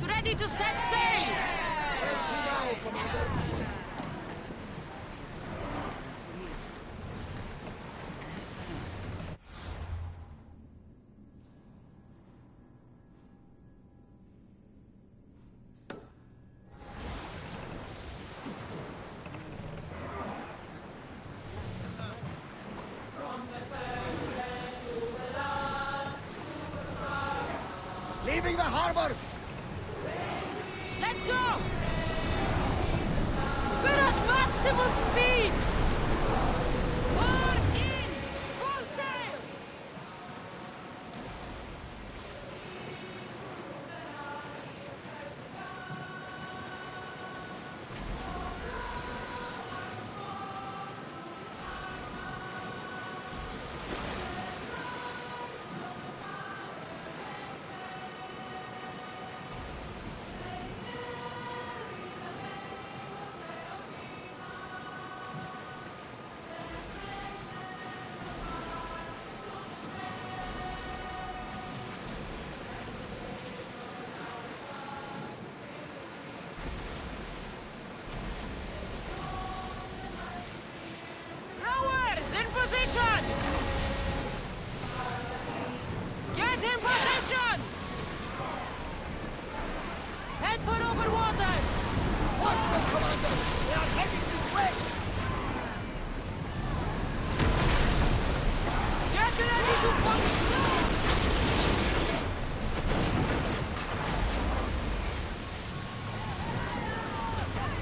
Ready to set sail! Ready now, Commander. Leaving the harbor! Let's go! We're at maximum speed! Port in! Full sail! Position! Get in position! Head for over water! Watch them, Commander! They are heading this way! Get ready to pursue!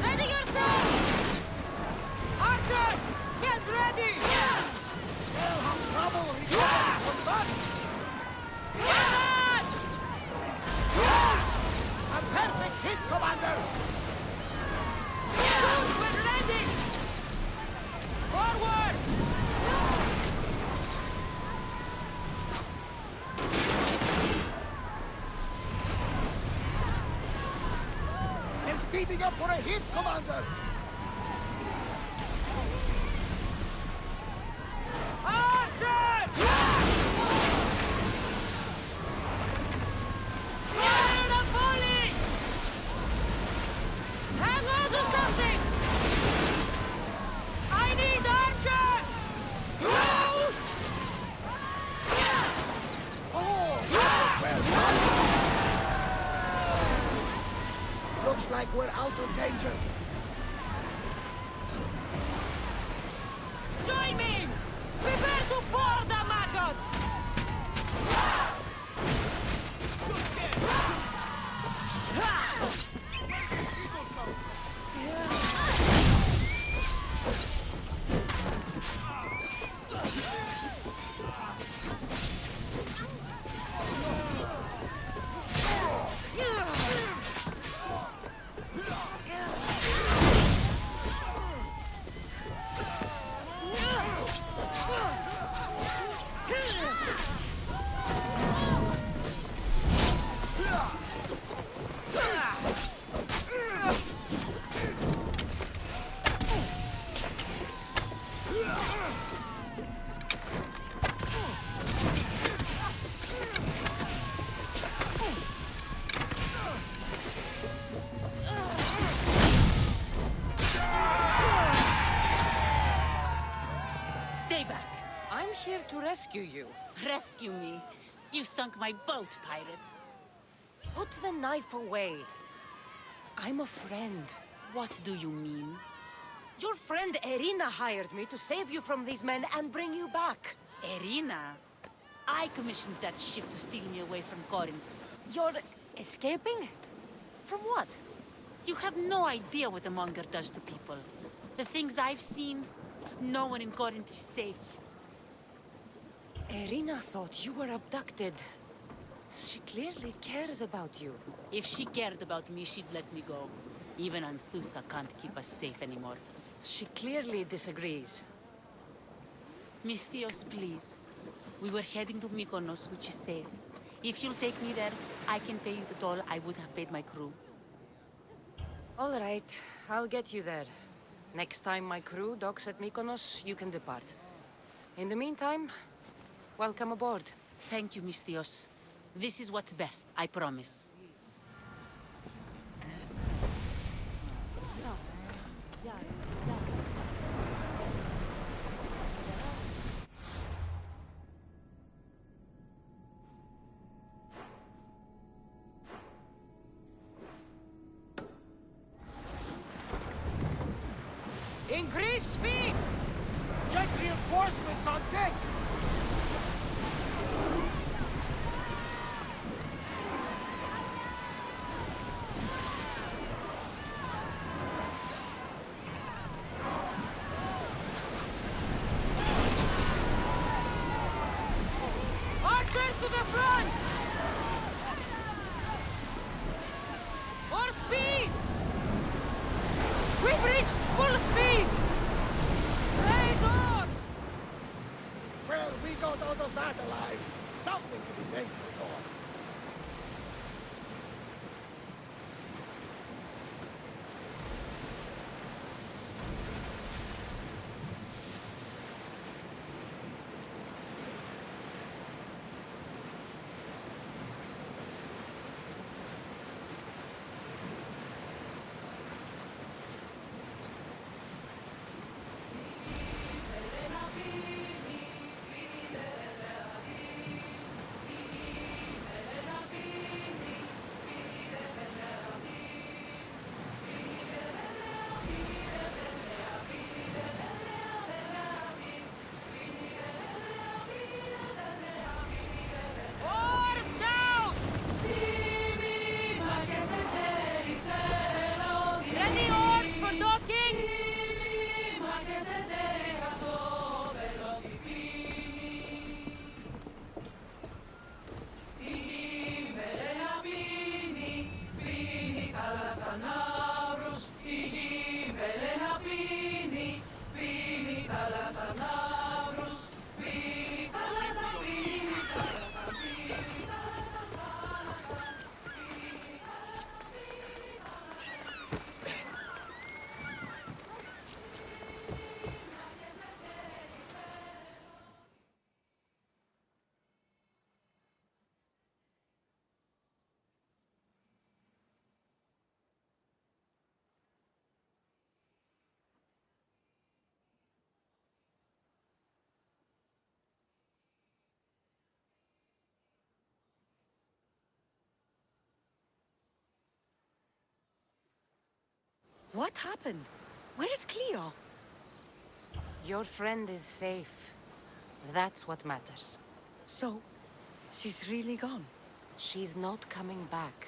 Ready yourselves! Archers! Get ready! They'll have trouble recovering from that! Charge! A perfect hit, Commander! Shoot when ready! Forward! They're speeding up for a hit, Commander! Archers! Fire and volley! Hang on to something! I need archers! Close! Oh! Well done! Looks like we're out of danger. Join me! Prepare to board the maggots! Stay back. I'm here to rescue you. Rescue me. You sunk my boat, pirate. Put the knife away. I'm a friend. What do you mean? Your friend Irina hired me to save you from these men and bring you back. Irina? I commissioned that ship to steal me away from Corinth. You're escaping? From what? You have no idea what the monger does to people. The things I've seen, no one in Corinth is safe. Irina thought you were abducted. She clearly cares about you. If she cared about me, she'd let me go. Even Anthusa can't keep us safe anymore. She clearly disagrees. Misthios, please. We were heading to Mykonos, which is safe. If you'll take me there, I can pay you the toll I would have paid my crew. All right, I'll get you there. Next time my crew docks at Mykonos, you can depart. In the meantime, welcome aboard. Thank you, Misthios. This is what's best, I promise. Increase speed! Get reinforcements on deck! Archers to the front! More speed! We've reached full speed! Raise oars! Well, we got out of that alive. Something to be thankful for. Oars down! Ready oars for docking! What happened? Where is Cleo? Your friend is safe. That's what matters. So, she's really gone. She's not coming back.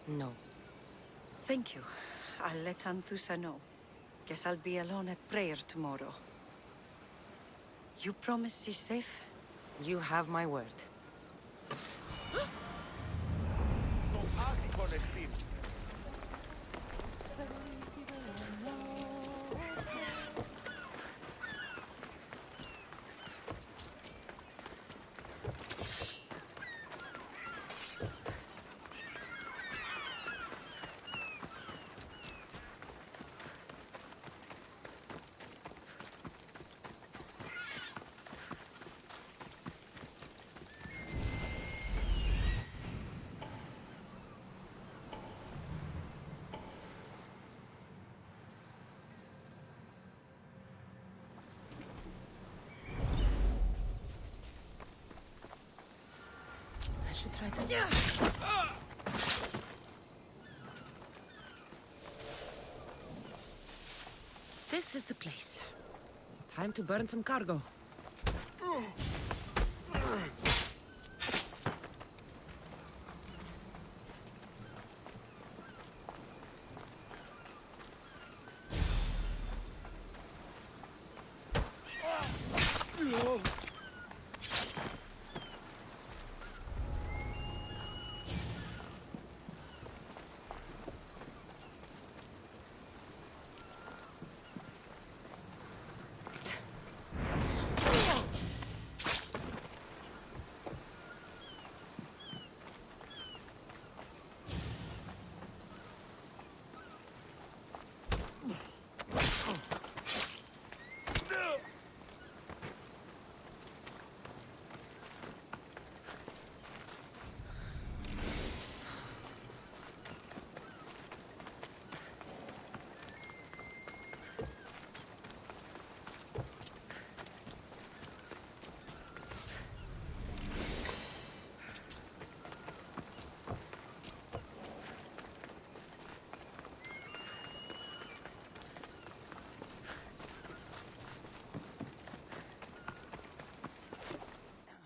No. Thank you. I'll let Anthusa know. Guess I'll be alone at prayer tomorrow. You promise she's safe? You have my word. I should try to... This is the place. Time to burn some cargo.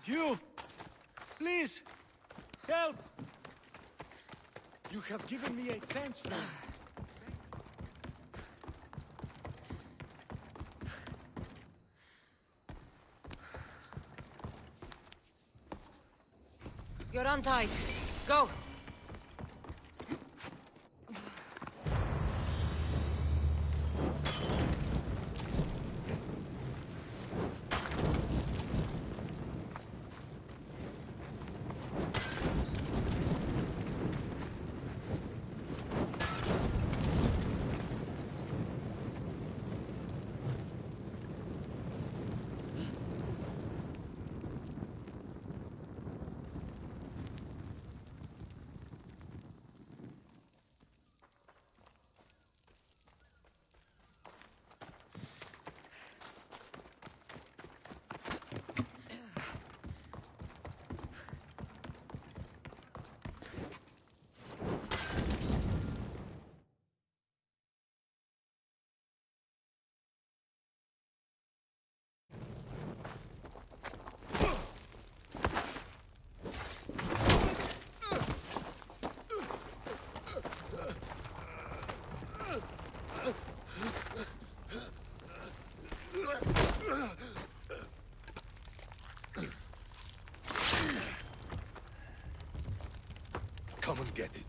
You! Please! Help! You have given me a chance, friend. You're untied. Go! Come and get it.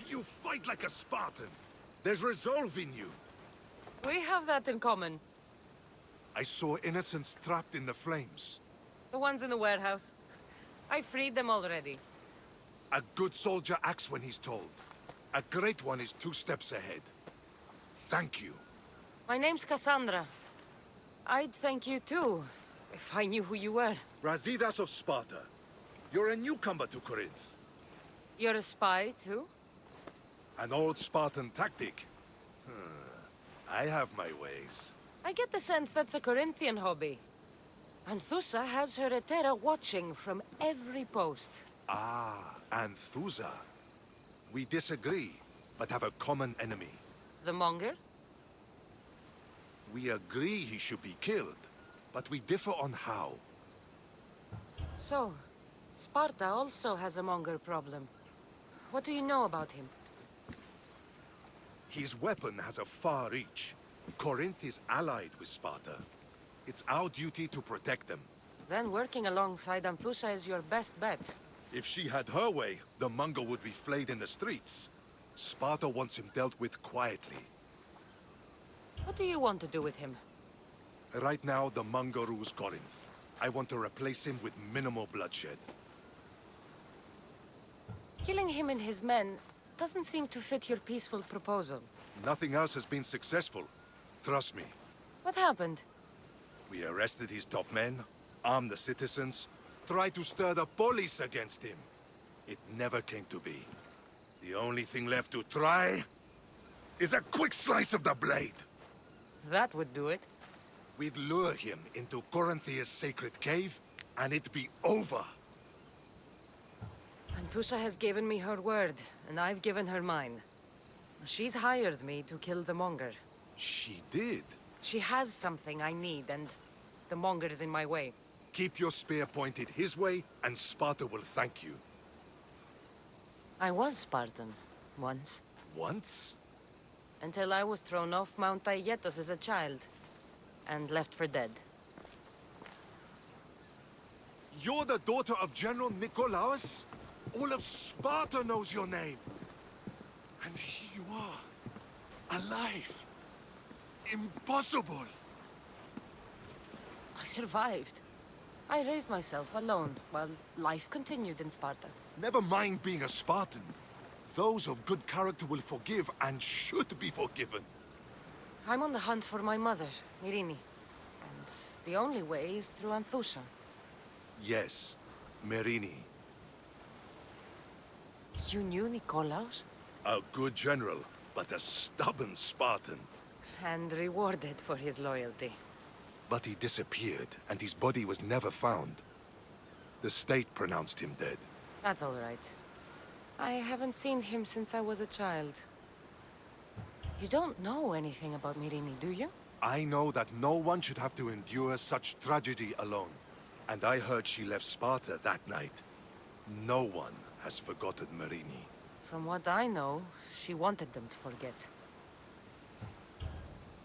You fight like a Spartan. There's resolve in you. We have that in common. I saw innocents trapped in the flames. The ones in the warehouse. I freed them already. A good soldier acts when he's told. A great one is 2 steps ahead. Thank you. My name's Cassandra. I'd thank you too, if I knew who you were. Razidas of Sparta. You're a newcomer to Corinth. You're a spy too? An old Spartan tactic. I have my ways. I get the sense that's a Corinthian hobby. Anthusa has her Etera watching from every post. Ah, Anthusa. We disagree, but have a common enemy. The Monger? We agree he should be killed, but we differ on how. So, Sparta also has a Monger problem. What do you know about him? His weapon has a far reach. Corinth is allied with Sparta. It's our duty to protect them. Then working alongside Anthusa is your best bet. If she had her way, the Mongol would be flayed in the streets. Sparta wants him dealt with quietly. What do you want to do with him? Right now, the Mongol rules Corinth. I want to replace him with minimal bloodshed. Killing him and his men doesn't seem to fit your peaceful proposal. Nothing else has been successful. Trust me. What happened? We arrested his top men, armed the citizens, tried to stir the police against him. It never came to be. The only thing left to try is a quick slice of the blade. That would do it. We'd lure him into Corinthia's sacred cave, and it'd be over. Anthusa has given me her word, and I've given her mine. She's hired me to kill the Monger. She did. She has something I need, and the Monger is in my way. Keep your spear pointed his way, and Sparta will thank you. I was Spartan, once. Once? Until I was thrown off Mount Aietos as a child, and left for dead. You're the daughter of General Nikolaos? All of Sparta knows your name. And here you are, alive. Impossible. I survived. I raised myself alone, while life continued in Sparta. Never mind being a Spartan. Those of good character will forgive and should be forgiven. I'm on the hunt for my mother, Myrini. And the only way is through Anthusa. Yes, Merini. You knew Nikolaos? A good general, but a stubborn Spartan. And rewarded for his loyalty. But he disappeared, and his body was never found. The state pronounced him dead. That's all right. I haven't seen him since I was a child. You don't know anything about Myrini, do you? I know that no one should have to endure such tragedy alone. And I heard she left Sparta that night. No one has forgotten Merini. From what I know, she wanted them to forget.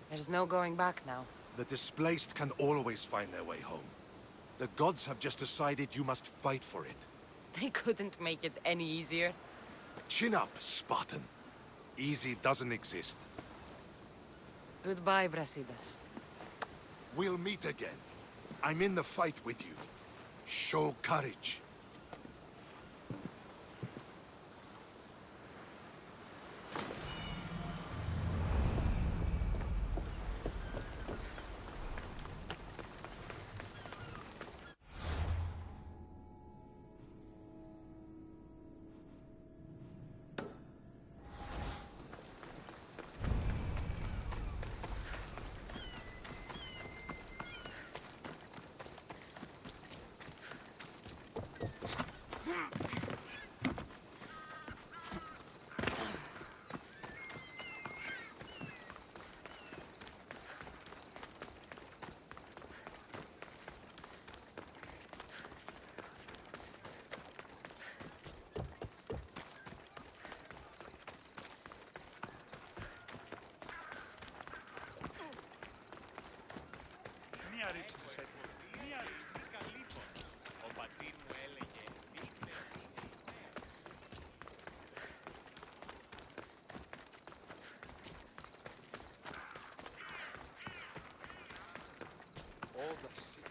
There's no going back now. The displaced can always find their way home. The gods have just decided you must fight for it. They couldn't make it any easier. Chin up, Spartan. Easy doesn't exist. Goodbye, Brasidas. We'll meet again. I'm in the fight with you. Show courage. Μία ρίψη της έτοιμος. Μία ρίψη καλύπτωνος. Ο πατήρ μου έλεγε δείχνε. Odyssey.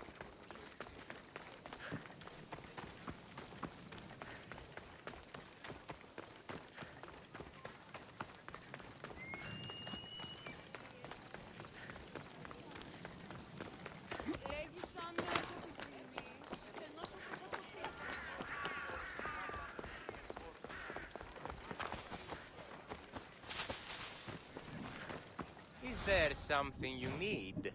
Is there something you need?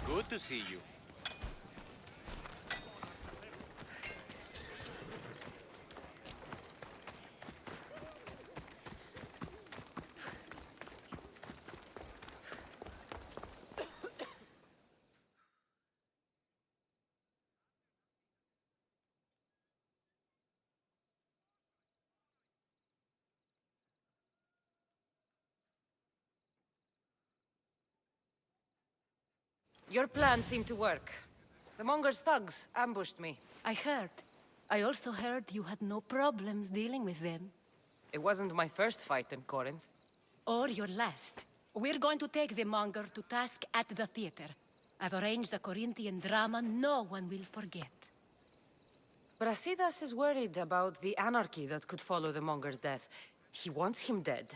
Good to see you. Your plan seemed to work. The Monger's thugs ambushed me. I heard. I also heard you had no problems dealing with them. It wasn't my first fight in Corinth. Or your last. We're going to take the Monger to task at the theater. I've arranged a Corinthian drama no one will forget. Brasidas is worried about the anarchy that could follow the Monger's death. He wants him dead,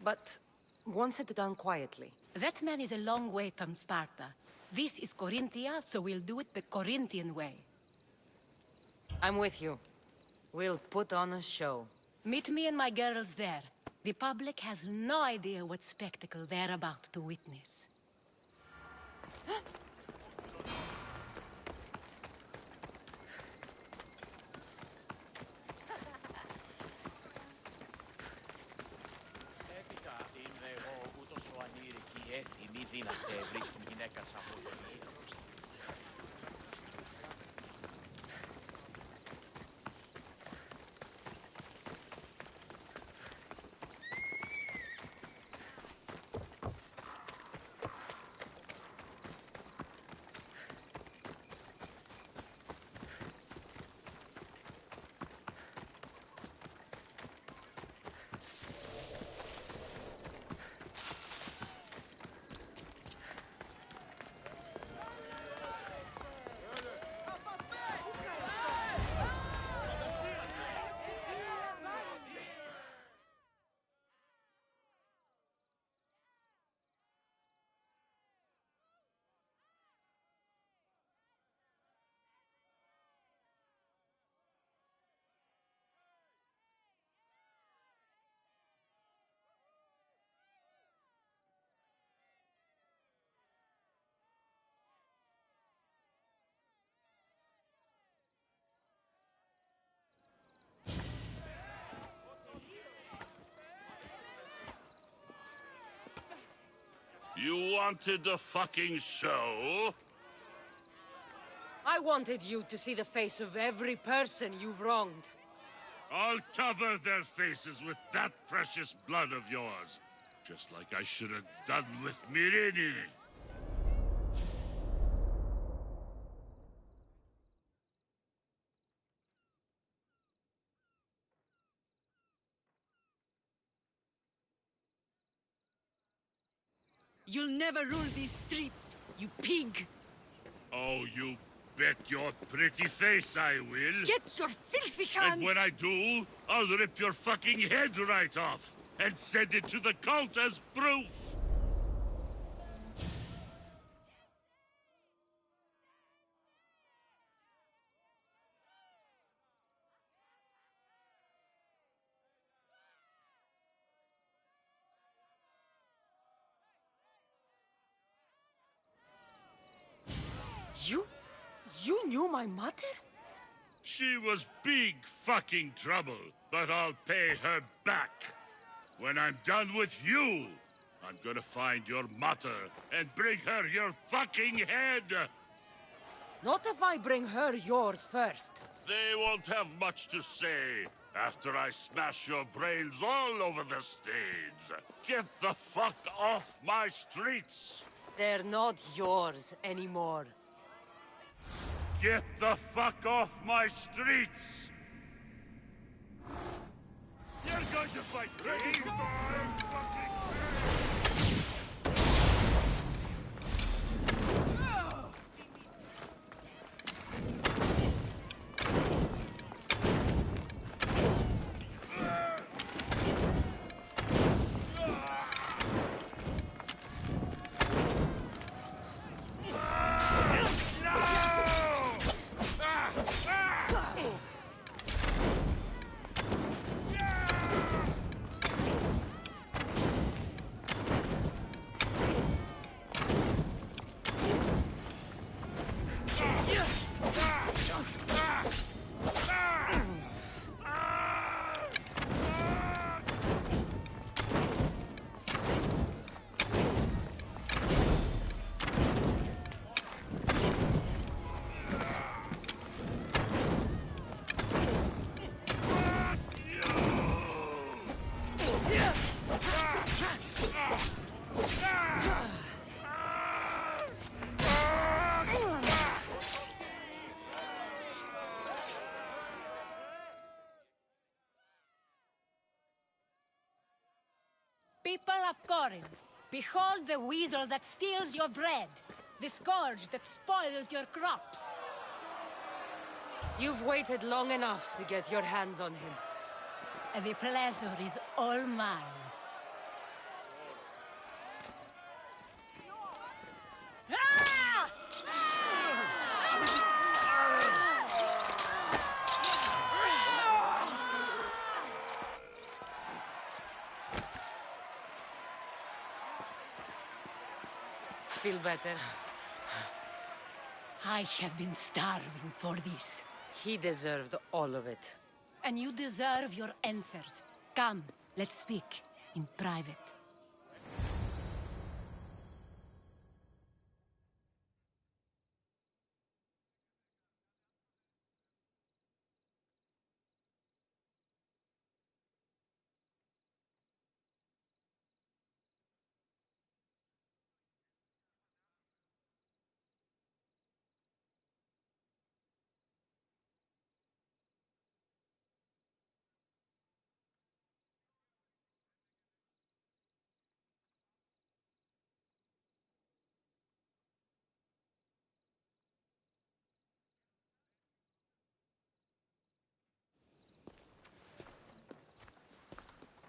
but wants it done quietly. That man is a long way from Sparta. This is Korinthia, so we'll do it the Corinthian way. I'm with you. We'll put on a show. Meet me and my girls there. The public has no idea what spectacle they're about to witness. Έπειτα είμαι εγώ ούτως ο ανήρικη έθιμη δύναστε βρίσκει γυναίκας από τον ήλιο. You wanted a fucking show? I wanted you to see the face of every person you've wronged. I'll cover their faces with that precious blood of yours. Just like I should have done with Mirini. You'll never rule these streets, you pig! Oh, you bet your pretty face I will. Get your filthy hands! And when I do, I'll rip your fucking head right off and send it to the cult as proof. You knew my mother? She was big fucking trouble, but I'll pay her back. When I'm done with you, I'm gonna find your mother and bring her your fucking head. Not if I bring her yours first. They won't have much to say after I smash your brains all over the stage. Get the fuck off my streets! They're not yours anymore. Get the fuck off my streets! You're going to fight me! Corinth, behold the weasel that steals your bread, the scourge that spoils your crops. You've waited long enough to get your hands on him. The pleasure is all mine. Feel better? I have been starving for this. He deserved all of it. And you deserve your answers. Come, let's speak in private.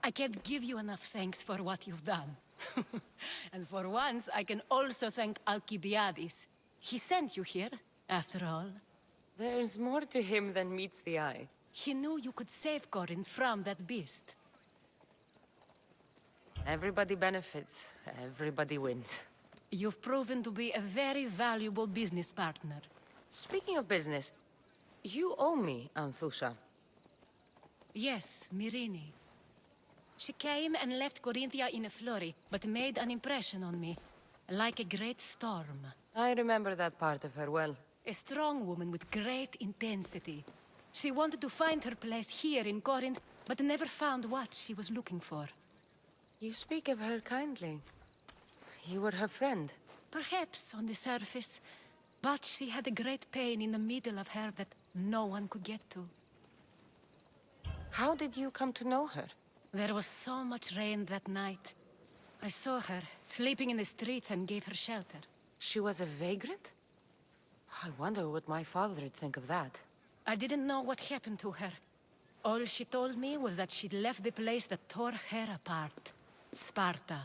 I can't give you enough thanks for what you've done. And for once, I can also thank Alcibiades. He sent you here, after all. There's more to him than meets the eye. He knew you could save Corinth from that beast. Everybody benefits, everybody wins. You've proven to be a very valuable business partner. Speaking of business, you owe me, Anthusha. Yes, Myrine. She came and left Korinthia in a flurry, but made an impression on me. Like a great storm. I remember that part of her well. A strong woman with great intensity. She wanted to find her place here in Corinth, but never found what she was looking for. You speak of her kindly. You were her friend. Perhaps on the surface, but she had a great pain in the middle of her that no one could get to. How did you come to know her? There was so much rain that night. I saw her, sleeping in the streets, and gave her shelter. She was a vagrant? I wonder what my father'd think of that. I didn't know what happened to her. All she told me was that she'd left the place that tore her apart. Sparta.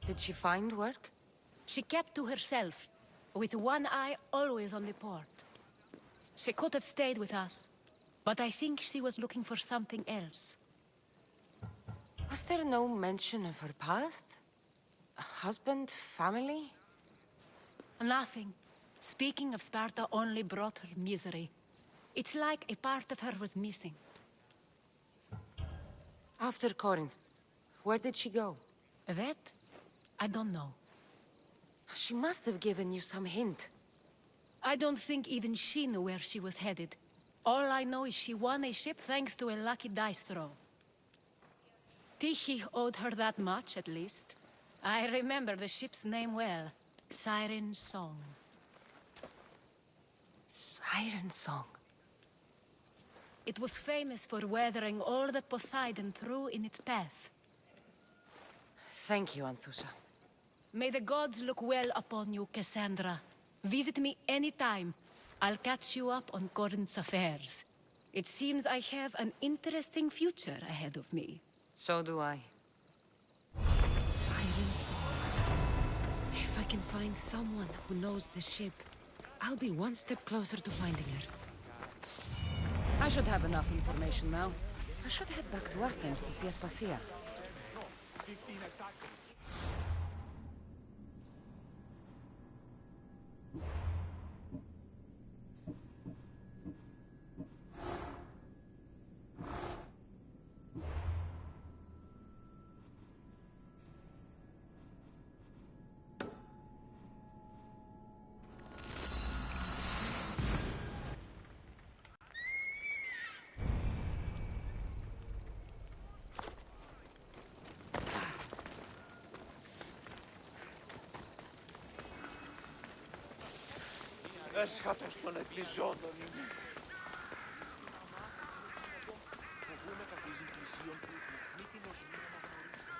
Did she find work? She kept to herself, with one eye always on the port. She could have stayed with us, but I think she was looking for something else. Was there no mention of her past? A husband, family? Nothing. Speaking of Sparta only brought her misery. It's like a part of her was missing. After Corinth, where did she go? That? I don't know. She must have given you some hint. I don't think even she knew where she was headed. All I know is she won a ship thanks to a lucky dice throw. Tyche owed her that much, at least. I remember the ship's name well. Siren Song. Siren Song. It was famous for weathering all that Poseidon threw in its path. Thank you, Anthusha. May the gods look well upon you, Cassandra. Visit me anytime. I'll catch you up on Corinth's affairs. It seems I have an interesting future ahead of me. So do I. Siren Song. If I can find someone who knows the ship, I'll be one step closer to finding her. I should have enough information now. I should head back to Athens to see Aspasia. Έσχατος των εκκλησιώτων είναι. Φοβούμαι καθίζει πλησίον του, μη την ως μη αναγνωρίσει.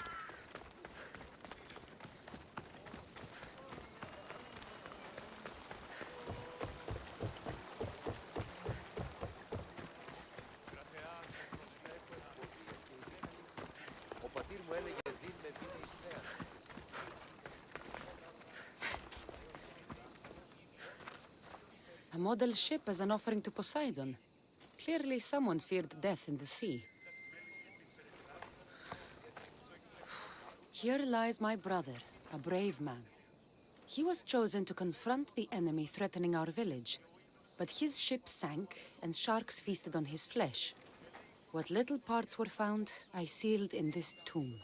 A model ship as an offering to Poseidon. Clearly someone feared death in the sea. Here lies my brother, a brave man. He was chosen to confront the enemy threatening our village. But his ship sank, and sharks feasted on his flesh. What little parts were found, I sealed in this tomb.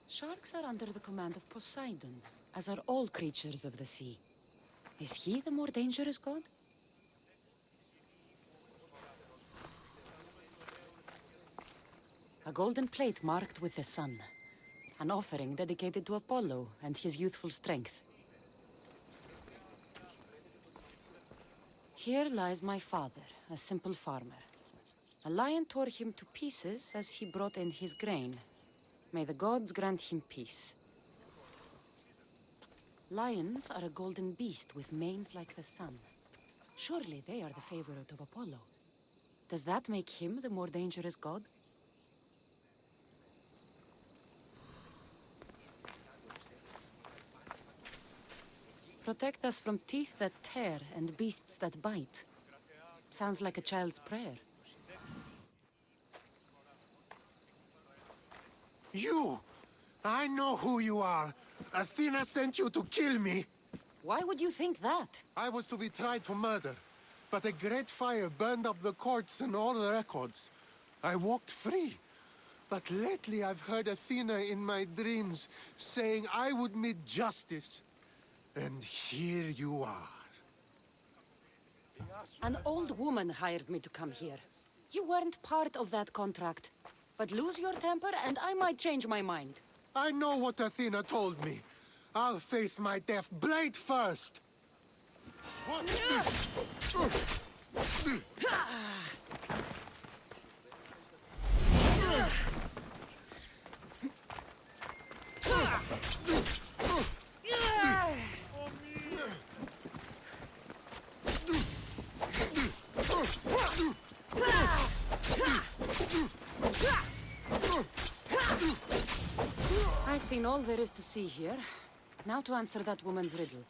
Sharks are under the command of Poseidon, as are all creatures of the sea. Is he the more dangerous god? A golden plate marked with the sun. An offering dedicated to Apollo and his youthful strength. Here lies my father, a simple farmer. A lion tore him to pieces as he brought in his grain. May the gods grant him peace. Lions are a golden beast with manes like the sun. Surely they are the favorite of Apollo. Does that make him the more dangerous god? Protect us from teeth that tear and beasts that bite. Sounds like a child's prayer. You! I know who you are. Athena sent you to kill me. Why would you think that? I was to be tried for murder, but a great fire burned up the courts and all the records. I walked free. But lately I've heard Athena in my dreams saying I would meet justice. And here you are. An old woman hired me to come here. You weren't part of that contract. But lose your temper and I might change my mind. I know what Athena told me. I'll face my death blade first. I've seen all there is to see here. Now to answer that woman's riddle.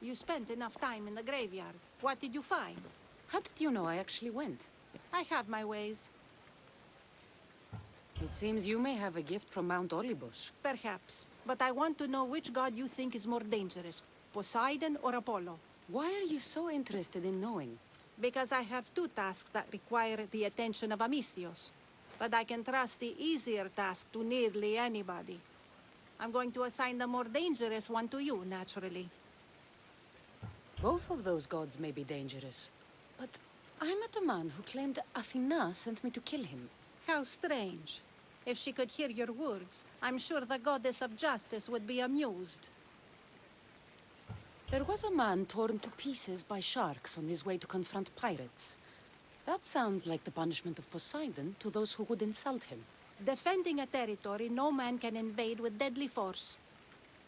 You spent enough time in the graveyard. What did you find? How did you know I actually went? I have my ways. It seems you may have a gift from Mount Olympus. Perhaps. But I want to know which god you think is more dangerous, Poseidon or Apollo. Why are you so interested in knowing? Because I have two tasks that require the attention of Amistios. But I can trust the easier task to nearly anybody. I'm going to assign the more dangerous one to you, naturally. Both of those gods may be dangerous. But I met a man who claimed Athena sent me to kill him. How strange. If she could hear your words, I'm sure the goddess of justice would be amused. There was a man torn to pieces by sharks on his way to confront pirates. That sounds like the punishment of Poseidon to those who would insult him. Defending a territory no man can invade with deadly force.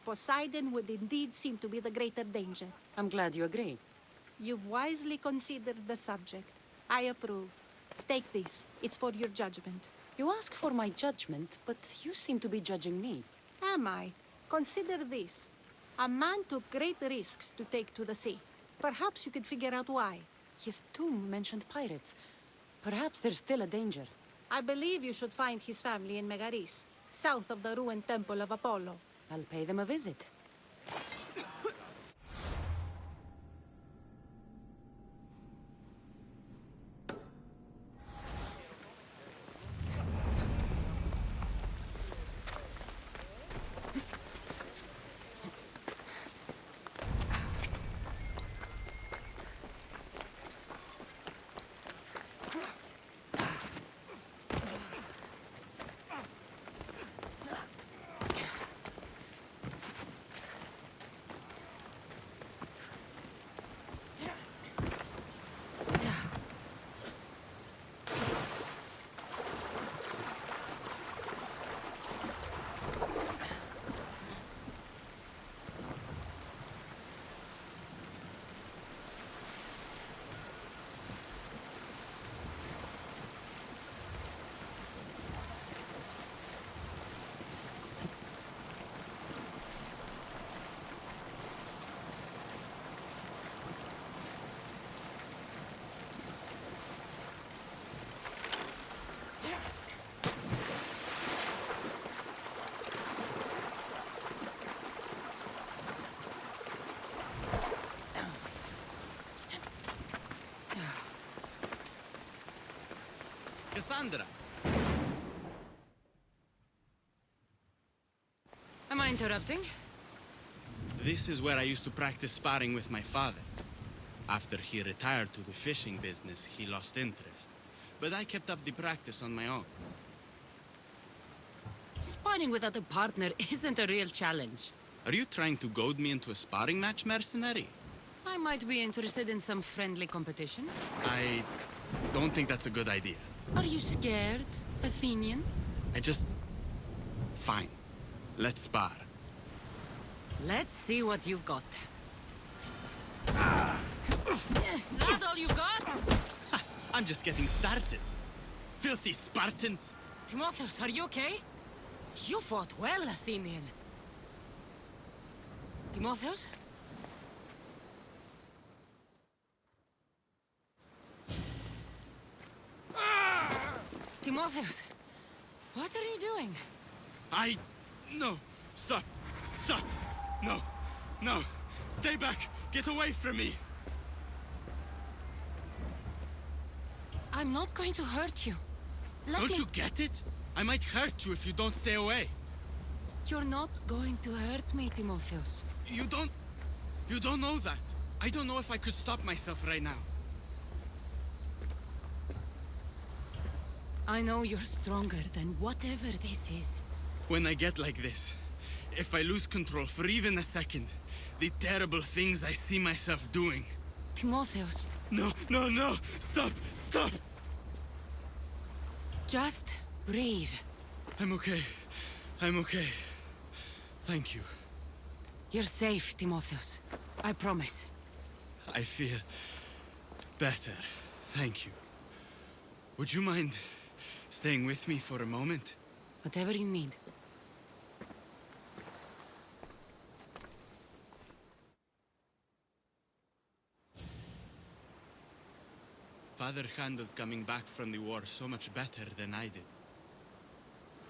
Poseidon would indeed seem to be the greater danger. I'm glad you agree. You've wisely considered the subject. I approve. Take this. It's for your judgment. You ask for my judgment, but you seem to be judging me. Am I? Consider this. A man took great risks to take to the sea. Perhaps you could figure out why. His tomb mentioned pirates. Perhaps there's still a danger. I believe you should find his family in Megaris, south of the ruined temple of Apollo. I'll pay them a visit. Cassandra! Am I interrupting? This is where I used to practice sparring with my father. After he retired to the fishing business, he lost interest. But I kept up the practice on my own. Sparring without a partner isn't a real challenge. Are you trying to goad me into a sparring match, mercenary? I might be interested in some friendly competition. I don't think that's a good idea. Are you scared, Athenian? Fine. Let's spar. Let's see what you've got. That all you've got? Ha! I'm just getting started. Filthy Spartans! Timotheus, are you okay? You fought well, Athenian. Timotheus? Timotheus, what are you doing? No! Stop! Stop! No! No! Stay back! Get away from me! I'm not going to hurt you. Don't you get it? I might hurt you if you don't stay away. You're not going to hurt me, Timotheus. You don't know that. I don't know if I could stop myself right now. I know you're stronger than whatever this is. When I get like this, if I lose control for even a second, the terrible things I see myself doing. Timotheus. No, no, no! Stop! Stop! Just breathe. I'm okay. I'm okay. Thank you. You're safe, Timotheus. I promise. I feel better. Thank you. Would you mind staying with me for a moment? Whatever you need. Father handled coming back from the war so much better than I did.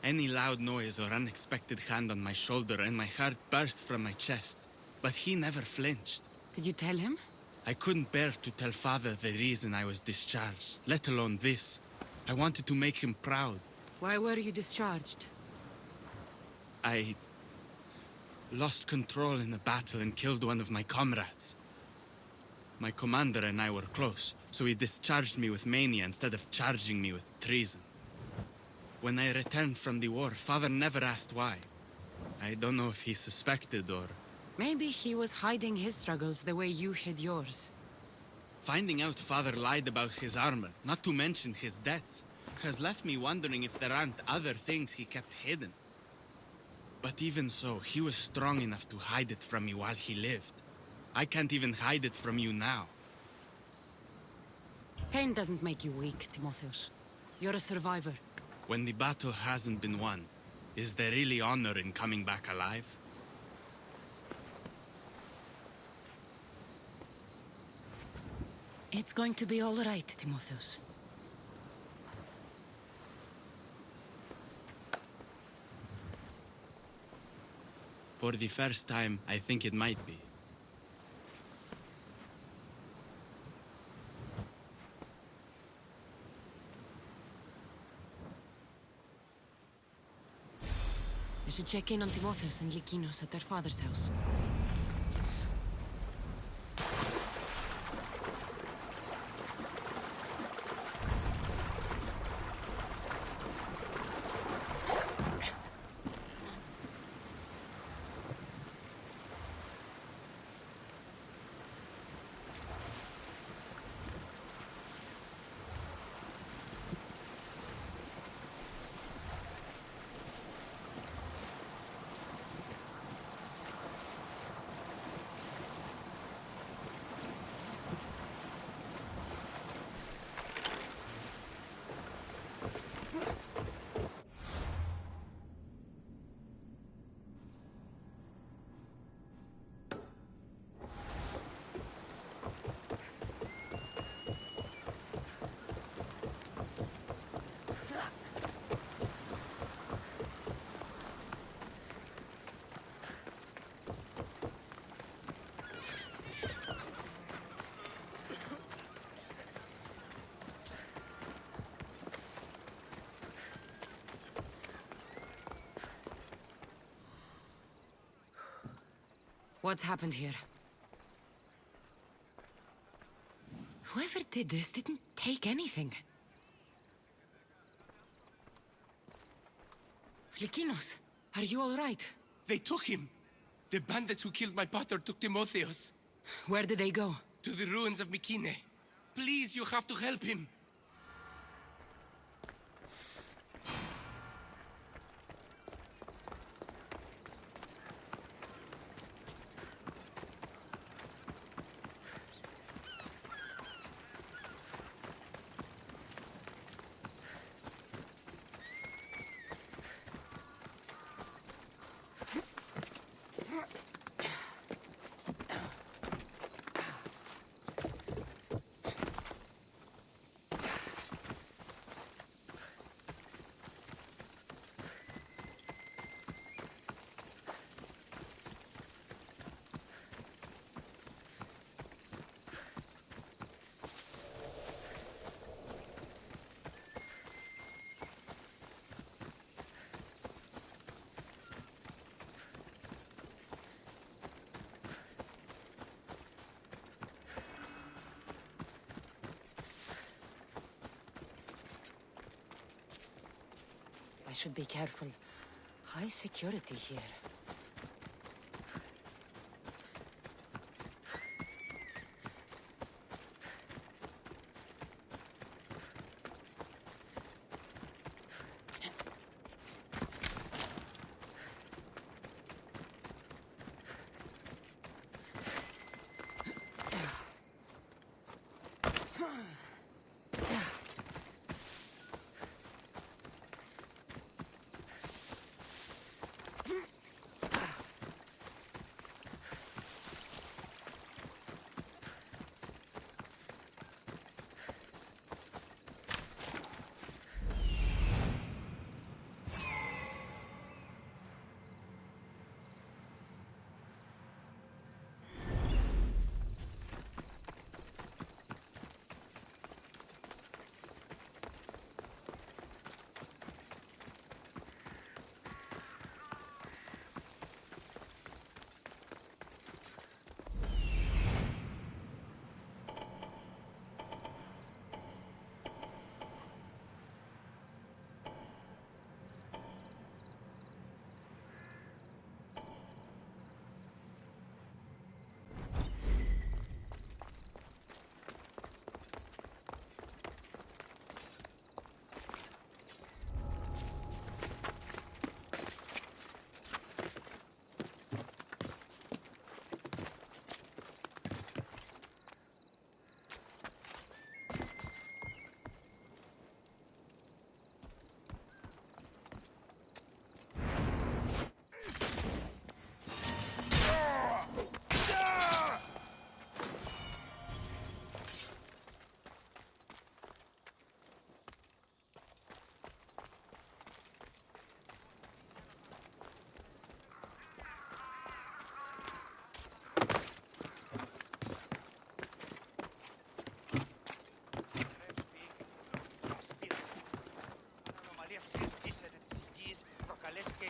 Any loud noise or unexpected hand on my shoulder and my heart burst from my chest. But he never flinched. Did you tell him? I couldn't bear to tell Father the reason I was discharged, let alone this. I wanted to make him proud. Why were you discharged? I lost control in a battle and killed one of my comrades. My commander and I were close, so he discharged me with mania instead of charging me with treason. When I returned from the war, Father never asked why. I don't know if he suspected or... Maybe he was hiding his struggles the way you hid yours. Finding out Father lied about his armor, not to mention his debts, has left me wondering if there aren't other things he kept hidden. But even so, he was strong enough to hide it from me while he lived. I can't even hide it from you now. Pain doesn't make you weak, Timotheus. You're a survivor. When the battle hasn't been won, Is there really honor in coming back alive? It's going to be all right, Timotheus. For the first time, I think it might be. I should check in on Timotheus and Lykinos at their father's house. What's happened here? Whoever did this didn't take anything. Lykinos, are you all right? They took him. The bandits who killed my pater took Timotheus. Where did they go? To the ruins of Mykine. Please, you have to help him. I should be careful. High security here.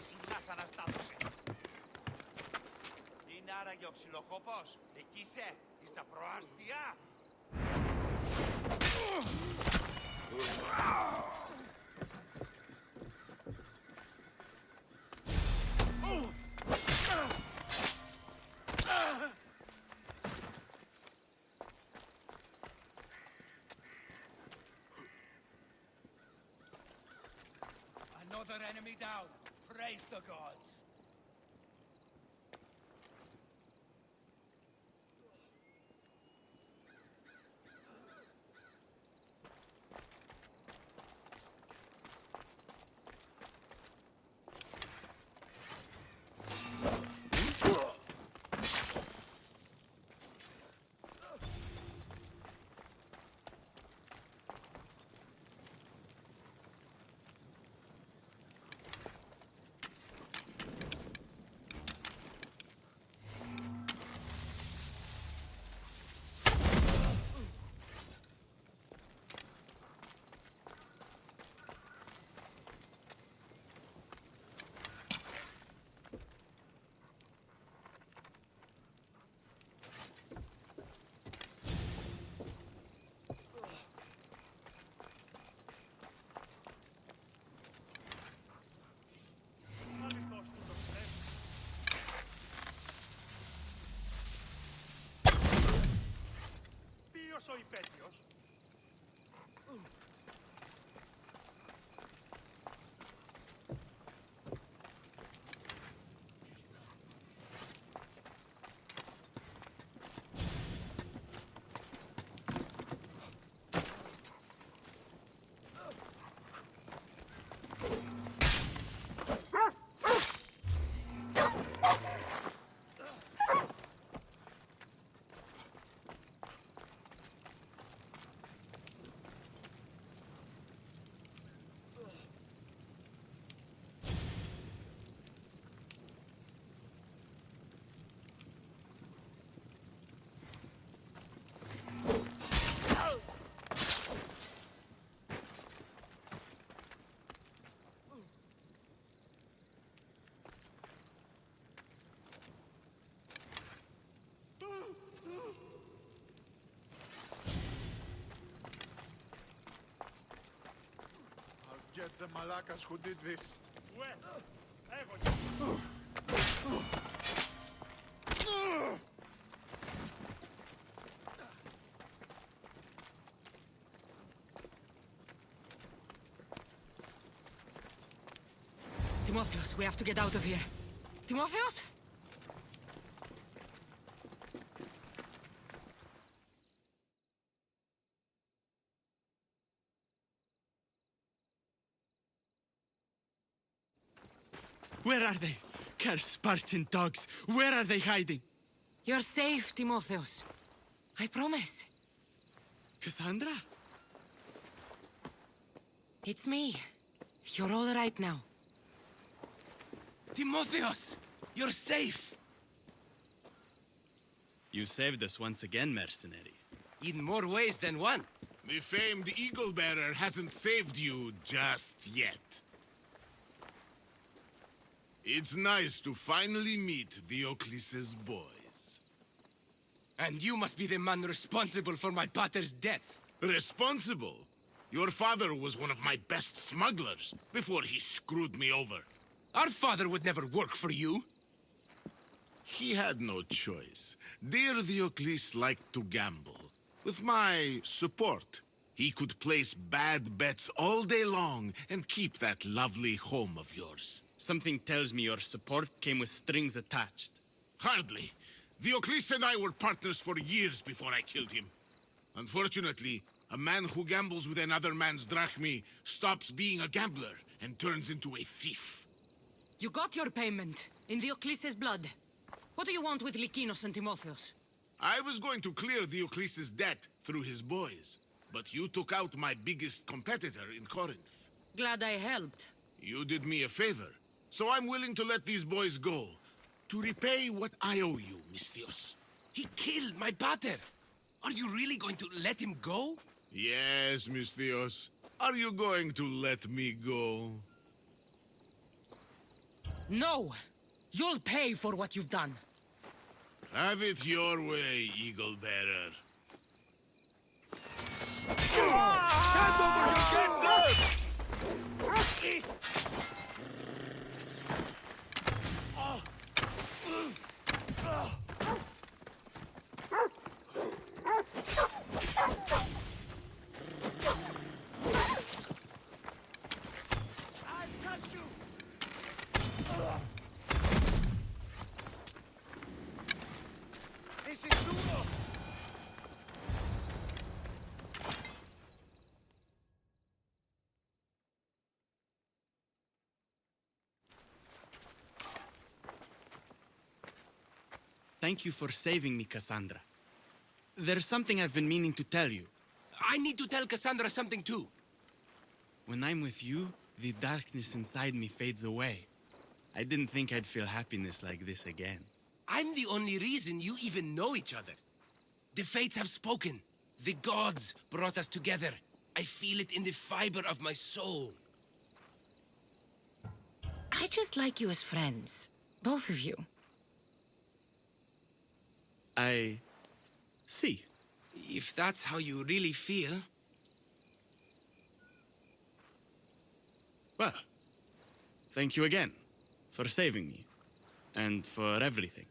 εσύ μιας αναστάτωσε. Είναι άραγε ο ξυλοκόπος. Εκεί είσαι, εις τα προάστια. Another enemy down. Praise the gods. Ποιος ο υπέτειος? Get the Malakas who did this. Timotheus, we have to get out of here. Timotheus? Where are they? Cursed Spartan dogs! Where are they hiding? You're safe, Timotheus. I promise. Cassandra? It's me. You're all right now. Timotheus! You're safe! You saved us once again, mercenary. In more ways than one. The famed Eagle Bearer hasn't saved you just yet. It's nice to finally meet Diocles' boys. And you must be the man responsible for my pater's death. Responsible? Your father was one of my best smugglers before he screwed me over. Our father would never work for you. He had no choice. Dear Diocles liked to gamble. With my support, he could place bad bets all day long and keep that lovely home of yours. Something tells me your support came with strings attached. Hardly. Diocles and I were partners for years before I killed him. Unfortunately, a man who gambles with another man's drachmae stops being a gambler and turns into a thief. You got your payment, in Diocles' blood. What do you want with Lykinos and Timotheus? I was going to clear Diocles' debt through his boys, but you took out my biggest competitor in Corinth. Glad I helped. You did me a favor, so I'm willing to let these boys go, to repay what I owe you, Misthios. He killed my pater! Are you really going to let him go? Yes, Misthios. Are you going to let me go? No! You'll pay for what you've done. Have it your way, Eagle Bearer. Stand over your dead bird! This is duro! Thank you for saving me, Cassandra. There's something I've been meaning to tell you. I need to tell Cassandra something too. When I'm with you, the darkness inside me fades away. I didn't think I'd feel happiness like this again. I'm the only reason you even know each other. The fates have spoken. The gods brought us together. I feel it in the fiber of my soul. I just like you as friends. Both of you. I see. If that's how you really feel... Well, thank you again for saving me. And for everything.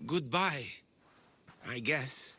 Goodbye, I guess.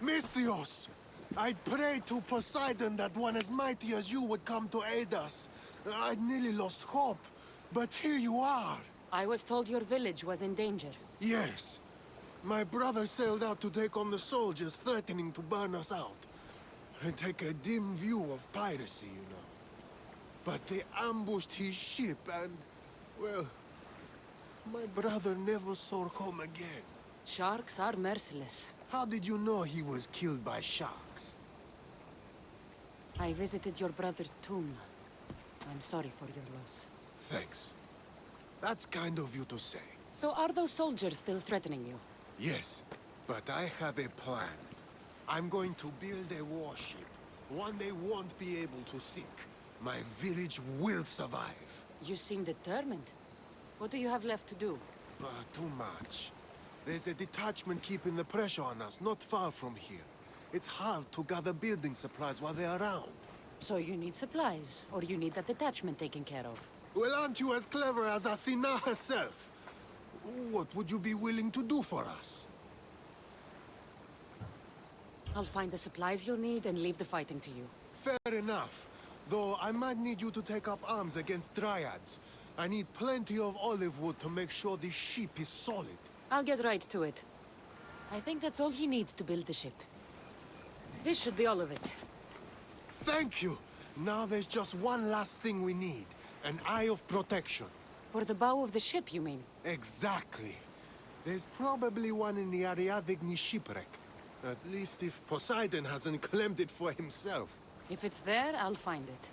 Misthios! I'd prayed to Poseidon that one as mighty as you would come to aid us. I'd nearly lost hope, but here you are. I was told your village was in danger. Yes. My brother sailed out to take on the soldiers threatening to burn us out. I take a dim view of piracy, you know. But they ambushed his ship and, well, my brother never saw home again. Sharks are merciless. How did you know he was killed by sharks? I visited your brother's tomb. I'm sorry for your loss. Thanks. That's kind of you to say. So are those soldiers still threatening you? Yes, but I have a plan. I'm going to build a warship. One they won't be able to sink. My village will survive. You seem determined. What do you have left to do? Too much. There's a detachment keeping the pressure on us, not far from here. It's hard to gather building supplies while they're around. So you need supplies, or you need that detachment taken care of. Well, aren't you as clever as Athena herself? What would you be willing to do for us? I'll find the supplies you'll need and leave the fighting to you. Fair enough. Though I might need you to take up arms against dryads. I need plenty of olive wood to make sure the ship is solid. I'll get right to it. I think that's all he needs to build the ship. This should be all of it. Thank you! Now there's just one last thing we need. An eye of protection. For the bow of the ship, you mean? Exactly. There's probably one in the Ariadne shipwreck. At least if Poseidon hasn't claimed it for himself. If it's there, I'll find it.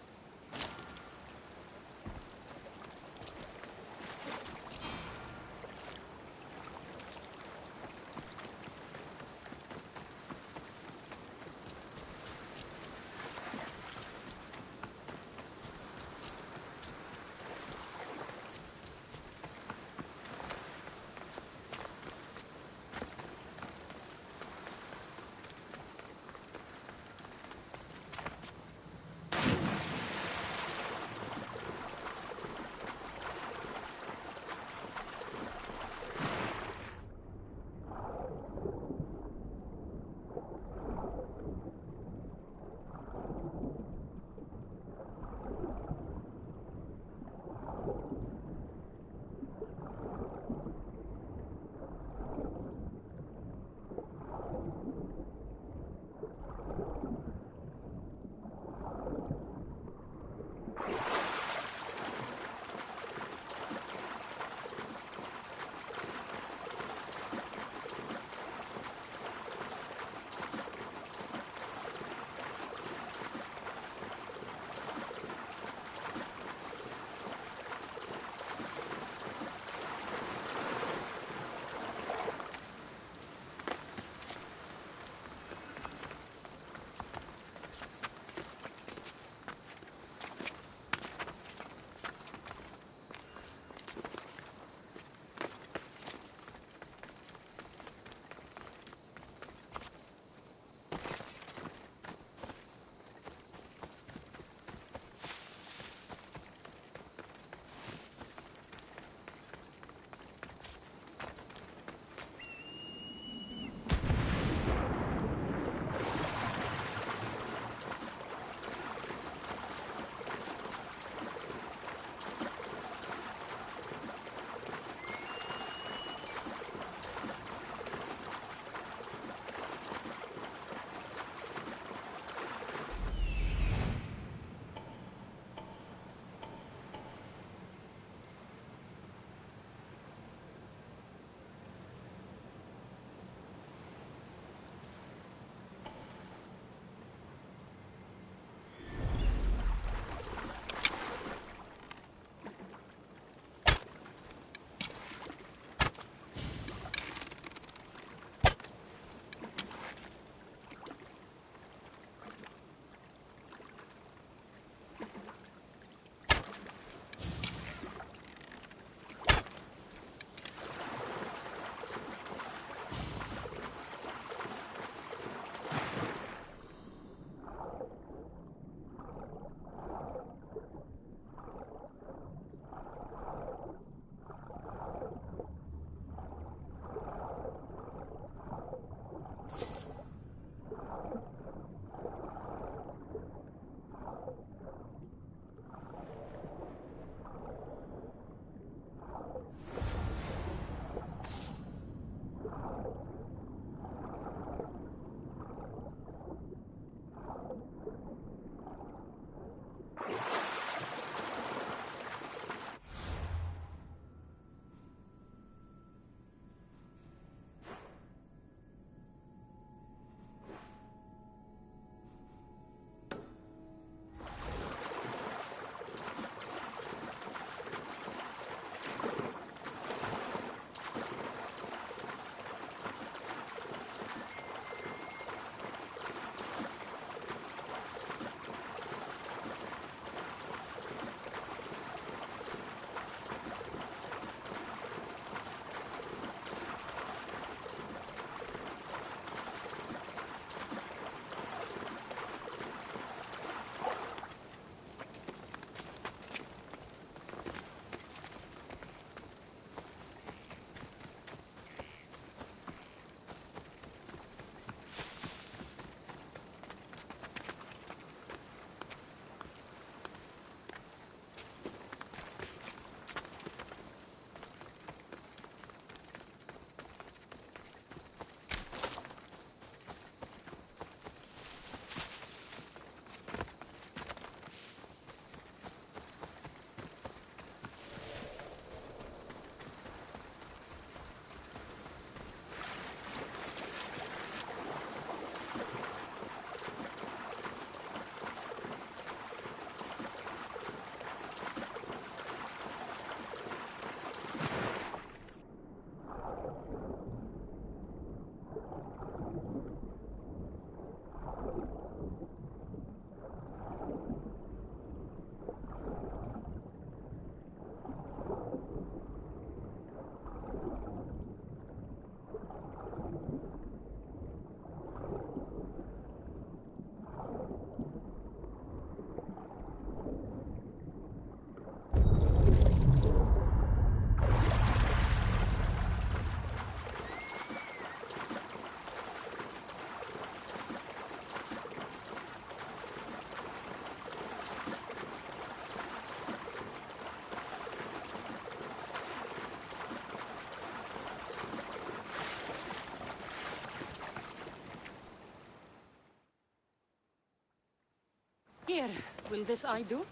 There. Will this eye do?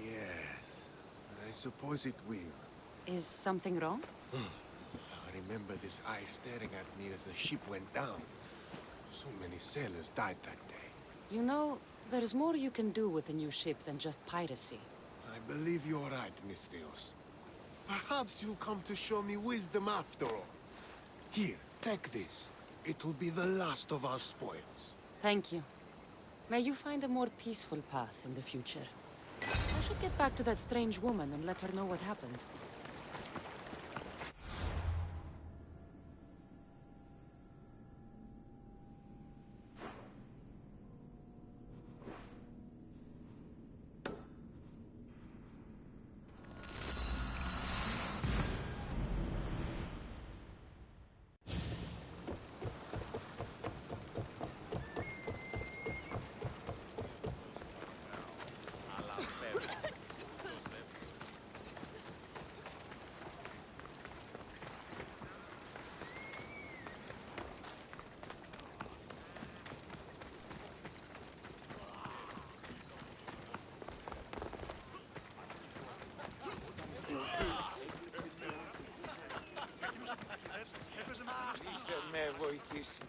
Yes, I suppose it will. Is something wrong? I remember this eye staring at me as the ship went down. So many sailors died that day. You know, there's more you can do with a new ship than just piracy. I believe you're right, Miss Theos. Perhaps you'll come to show me wisdom after all. Here, take this. It'll be the last of our spoils. Thank you. May you find a more peaceful path in the future. I should get back to that strange woman and let her know what happened. Είσαι με βοηθήσει.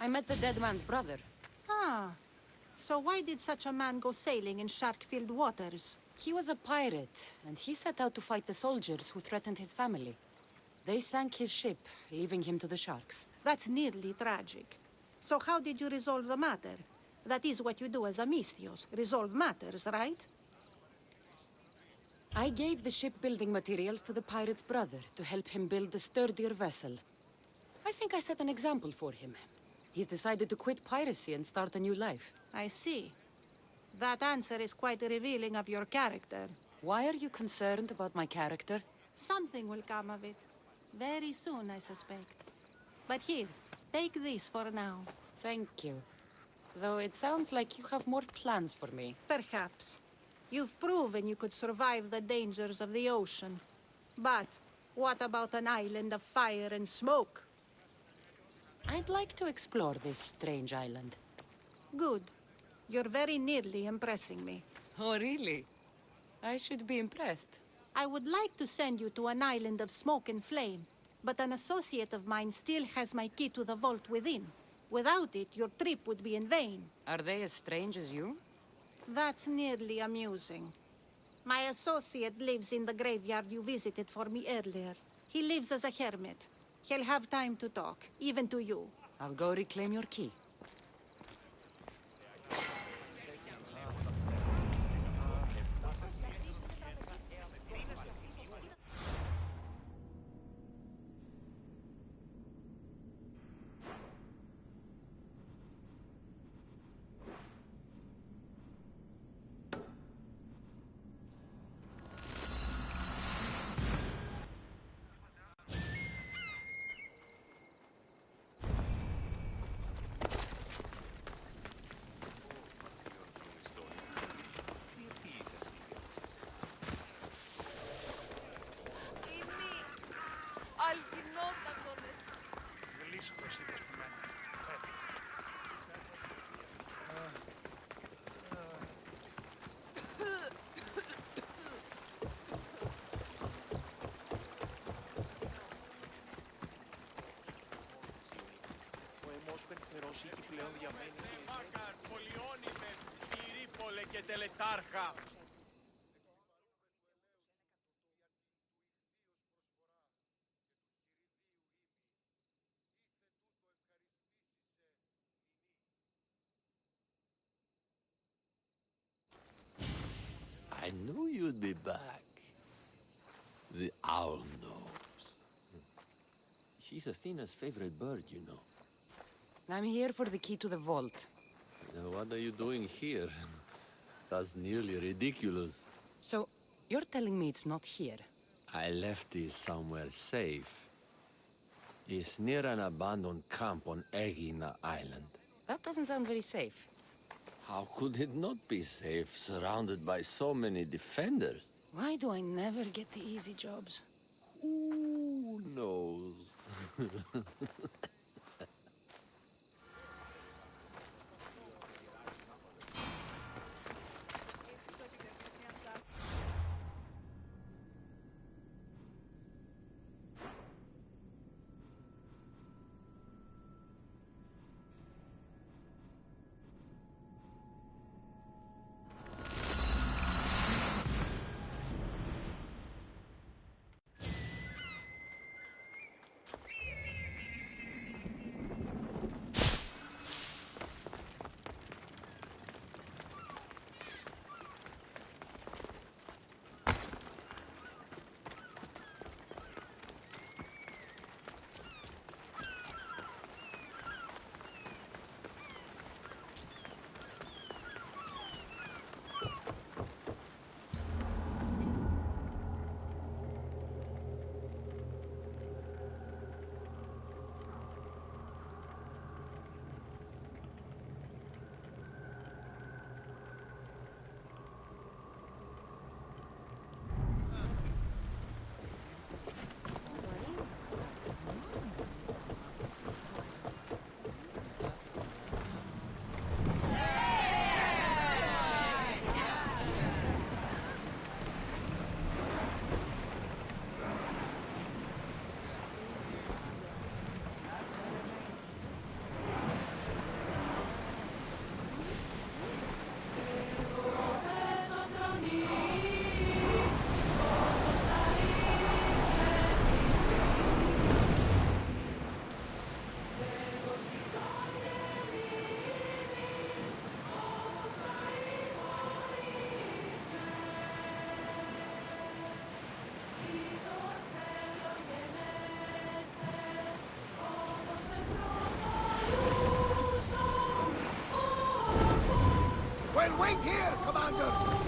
I met the dead man's brother. Ah, so why did such a man go sailing in shark-filled waters? He was a pirate, and he set out to fight the soldiers who threatened his family. They sank his ship, leaving him to the sharks. That's nearly tragic. So how did you resolve the matter? That is what you do as a Misthios, resolve matters, right? I gave the shipbuilding materials to the pirate's brother to help him build a sturdier vessel. I think I set an example for him. He's decided to quit piracy and start a new life. I see. That answer is quite revealing of your character. Why are you concerned about my character? Something will come of it. Very soon, I suspect. But here, take this for now. Thank you. Though it sounds like you have more plans for me. Perhaps. You've proven you could survive the dangers of the ocean. But what about an island of fire and smoke? I'd like to explore this strange island. Good. You're very nearly impressing me. Oh, really? I should be impressed. I would like to send you to an island of smoke and flame, but an associate of mine still has my key to the vault within. Without it, your trip would be in vain. Are they as strange as you? That's nearly amusing. My associate lives in the graveyard you visited for me earlier. He lives as a hermit. He'll have time to talk, even to you. I'll go reclaim your key. και τελετάρχα. I knew you'd be back. The owl knows. She's Athena's favorite bird, you know. I'm here for the key to the vault. What are you doing here? That's nearly ridiculous. So, You're telling me it's not here? I left it somewhere safe. It's near an abandoned camp on Egina Island. That doesn't sound very safe. How could it not be safe, surrounded by so many defenders? Why do I never get the easy jobs? Who knows? Well, wait here, Commander!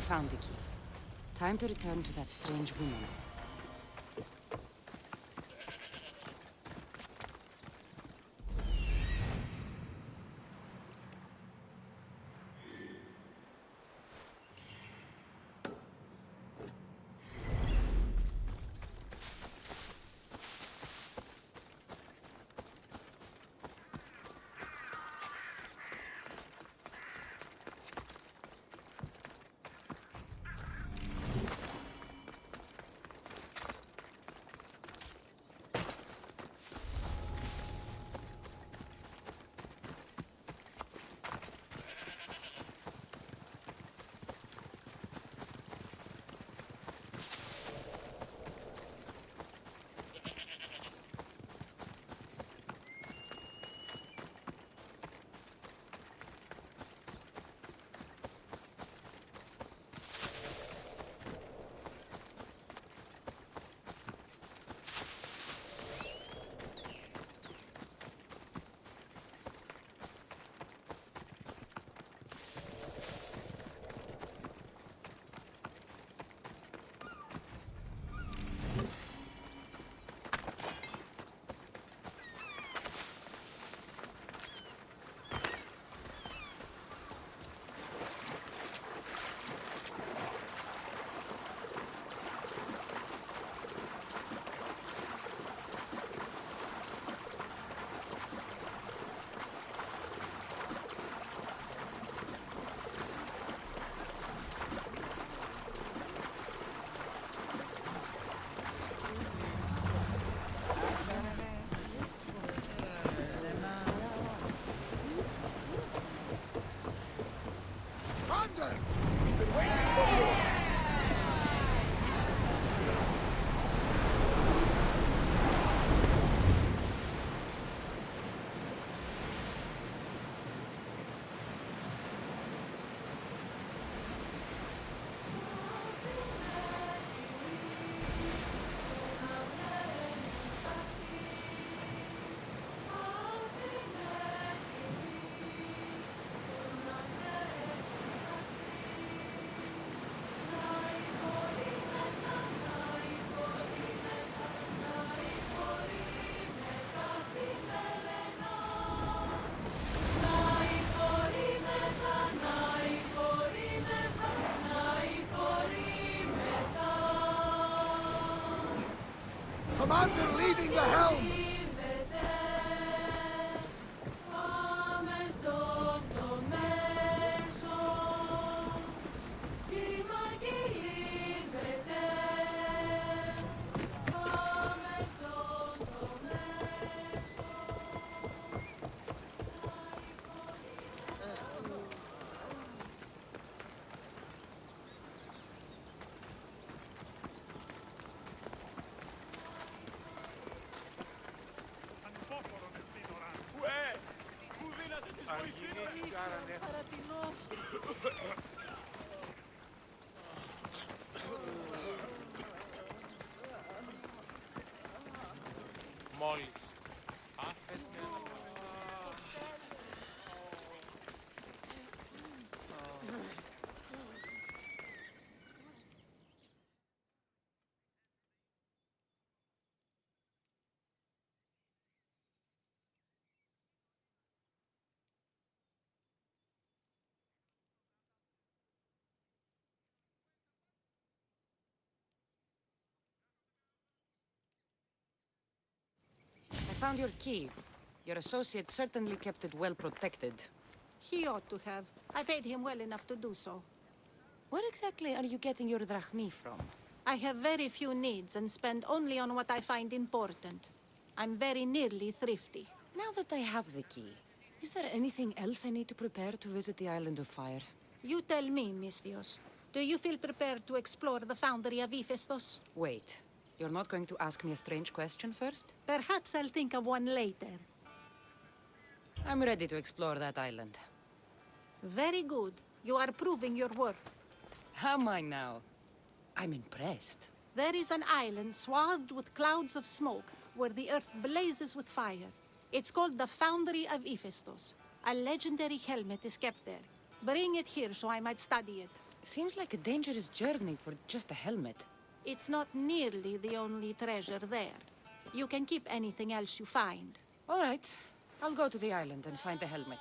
found the key. Time to return to that strange woman. Commander leading the helm! Μόλις άφες με ένα... I found your key. Your associate certainly kept it well protected. He ought to have. I paid him well enough to do so. Where exactly are you getting your drachmi from? I have very few needs and spend only on what I find important. I'm very nearly thrifty. Now that I have the key, is there anything else I need to prepare to visit the Island of Fire? You tell me, Misthios. Do you feel prepared to explore the foundry of Hephaestus? Wait, you're not going to ask me a strange question first? Perhaps I'll think of one later. I'm ready to explore that island. Very good. You are proving your worth. Am I now? I'm impressed. There is an island swathed with clouds of smoke, where the earth blazes with fire. It's called the Foundry of Hephaestus. A legendary helmet is kept there. Bring it here so I might study it. Seems like a dangerous journey for just a helmet. It's not nearly the only treasure there. You can keep anything else you find. All right. I'll go to the island and find the helmet.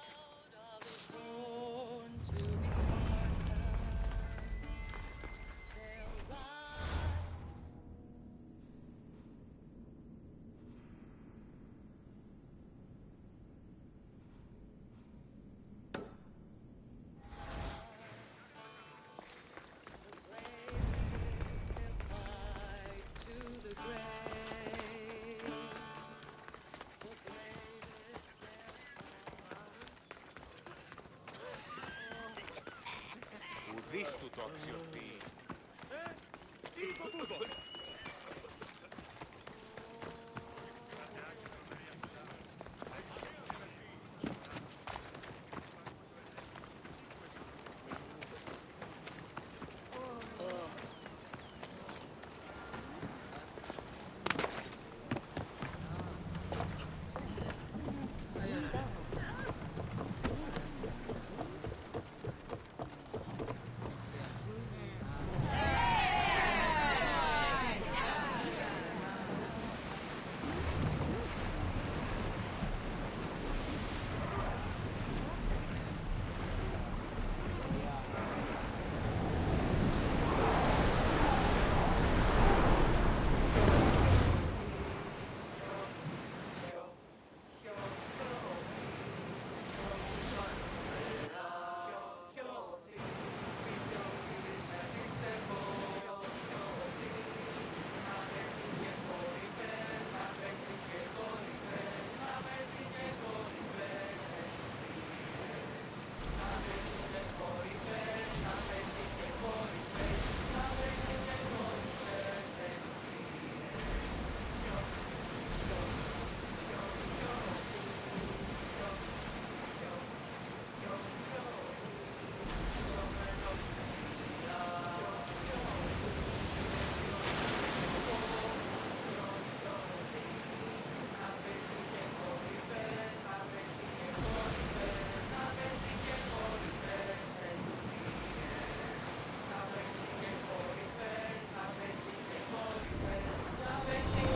Ουδής του το αξιοποιεί.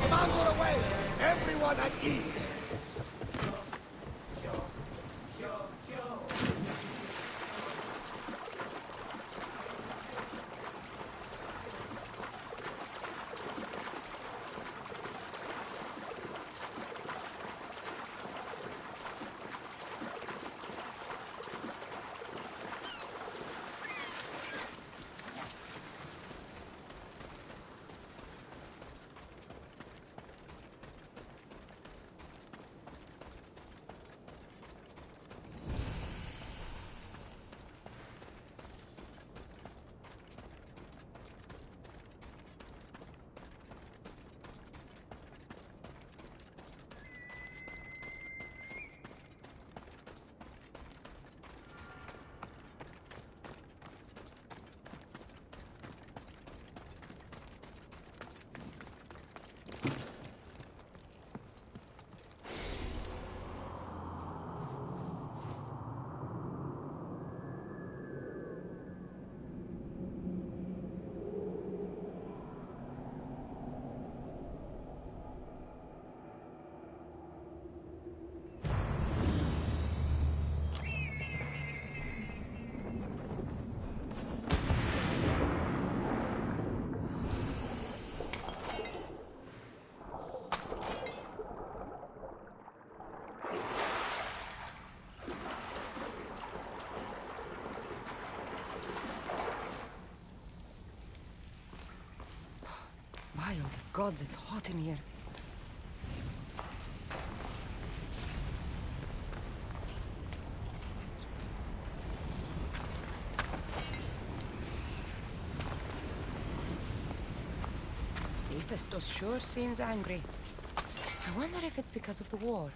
Commander away! Everyone at ease! By all the gods, it's hot in here. Hephaestus sure seems angry. I wonder if it's because of the war.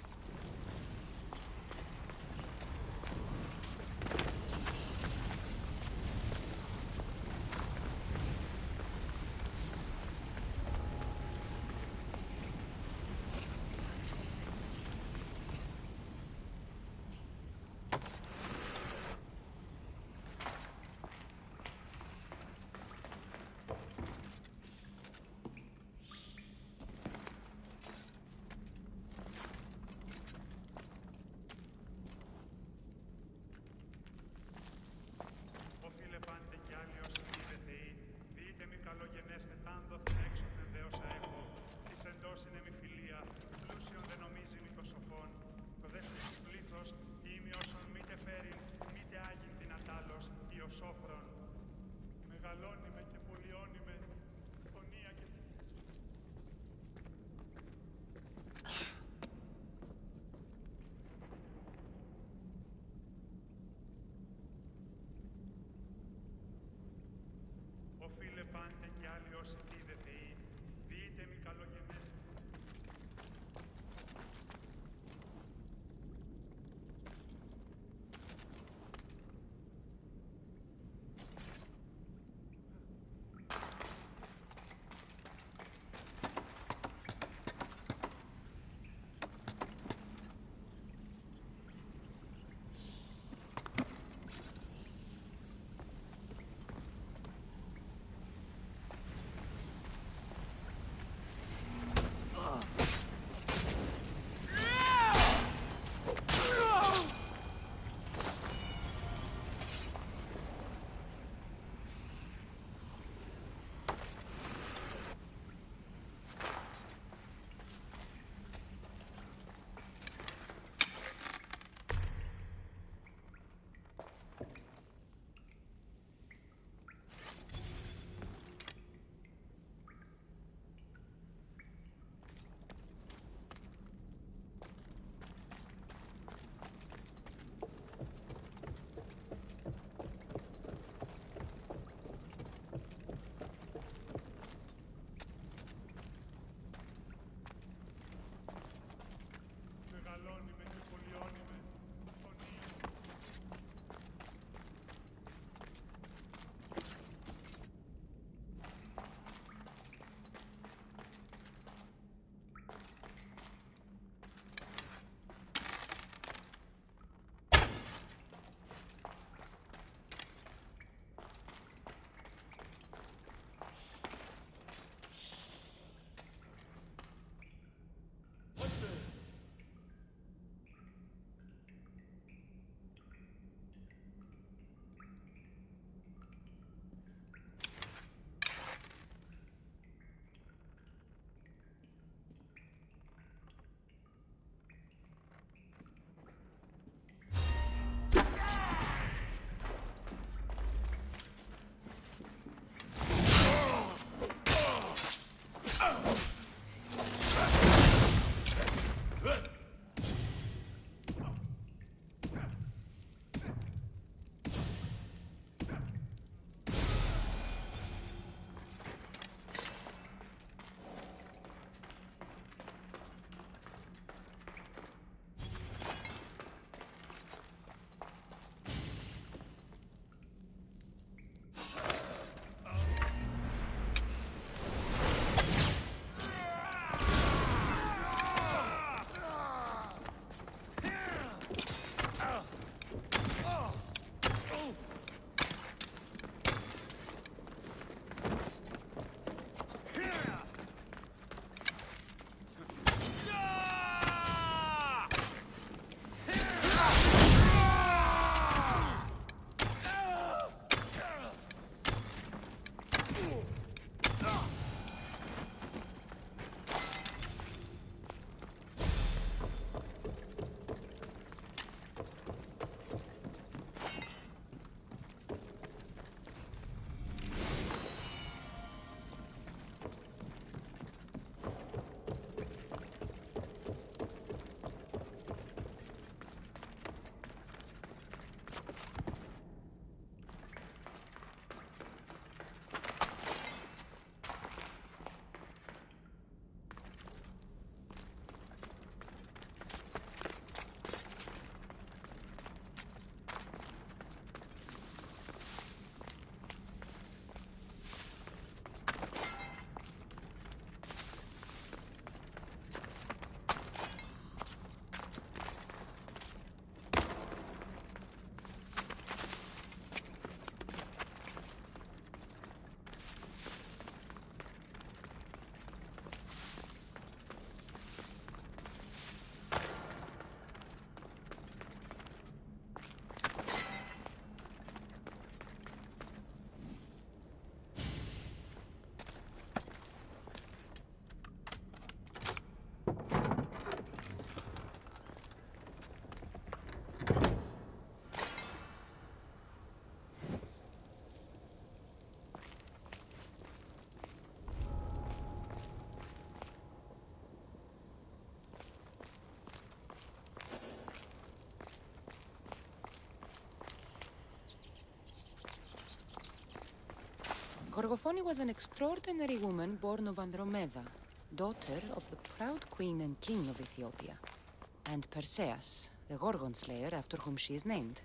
Gorgofoni was an extraordinary woman born of Andromeda, daughter of the proud queen and king of Ethiopia, and Perseus, the Gorgon slayer after whom she is named.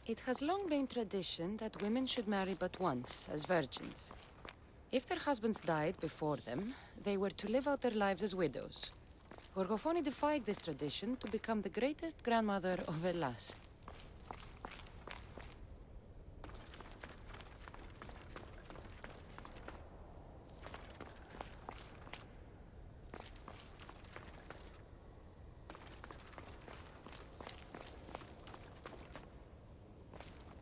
It has long been tradition that women should marry but once, as virgins. If their husbands died before them, they were to live out their lives as widows. Gorgofoni defied this tradition to become the greatest grandmother of Hellas.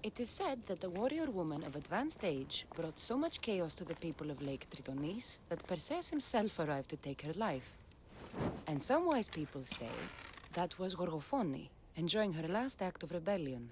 It is said that the warrior woman of advanced age brought so much chaos to the people of Lake Tritonis that Perseus himself arrived to take her life. And some wise people say that was Gorgofoni, enjoying her last act of rebellion.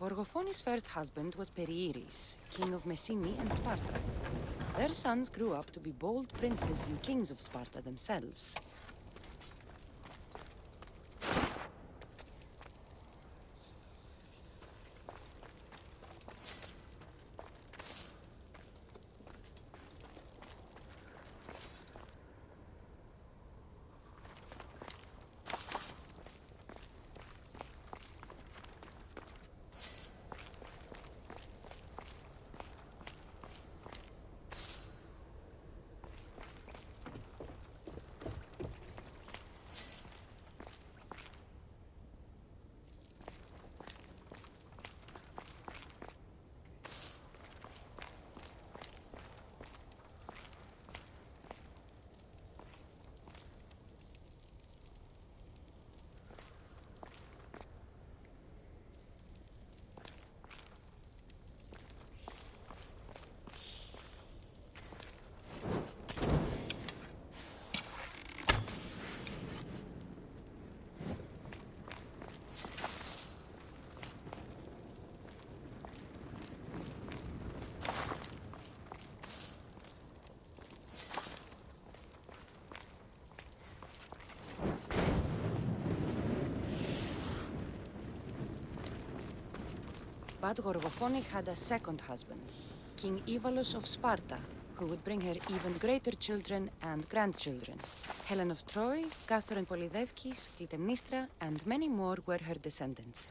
Gorgofoni's first husband was Perieres, king of Messini and Sparta. Their sons grew up to be bold princes and kings of Sparta themselves. But Gorgophonic had a second husband, King Ivalus of Sparta, who would bring her even greater children and grandchildren. Helen of Troy, Castor and Polydevkis, Clytemnestra, and many more were her descendants.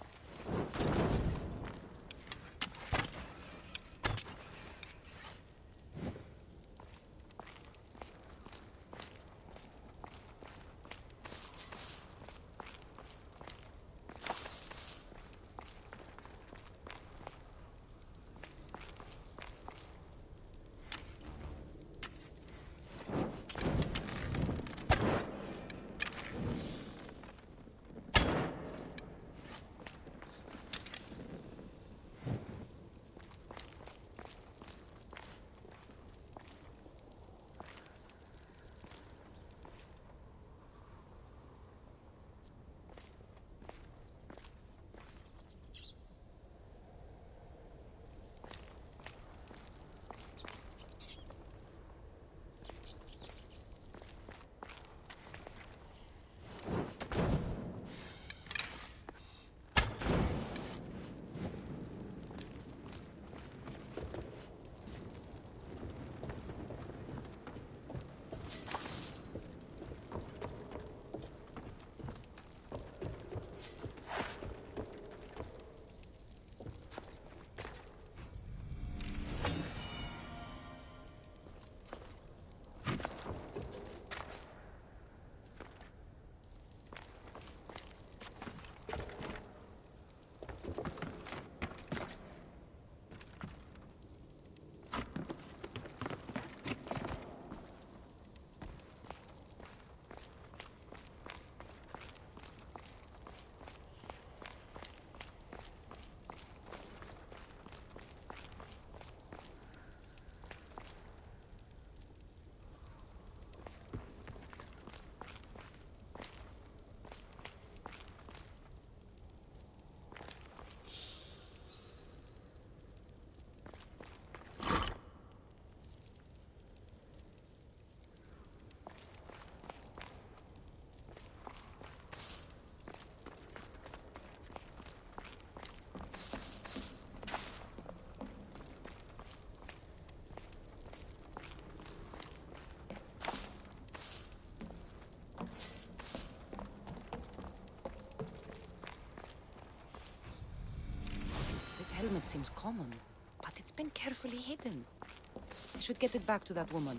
This helmet seems common, but it's been carefully hidden. I should get it back to that woman.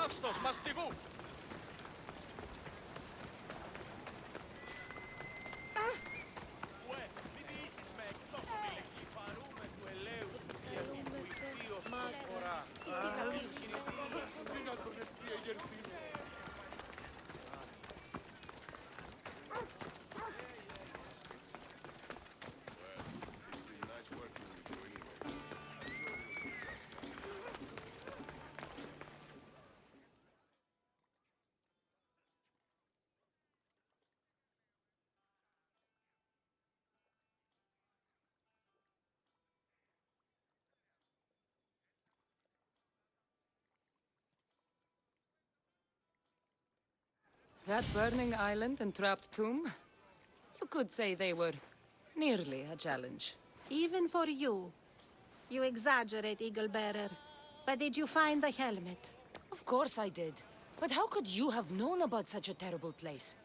Θαύστος, μαστιγού! Ουε, μη διήσεις με εκτός ομιλική. Φαρούμε του ελέους σου, διαβητούς προσφορά. That burning island and trapped tomb? You could say they were nearly a challenge. Even for you. You exaggerate, Eagle-Bearer. But did you find the helmet? Of course I did. But how could you have known about such a terrible place?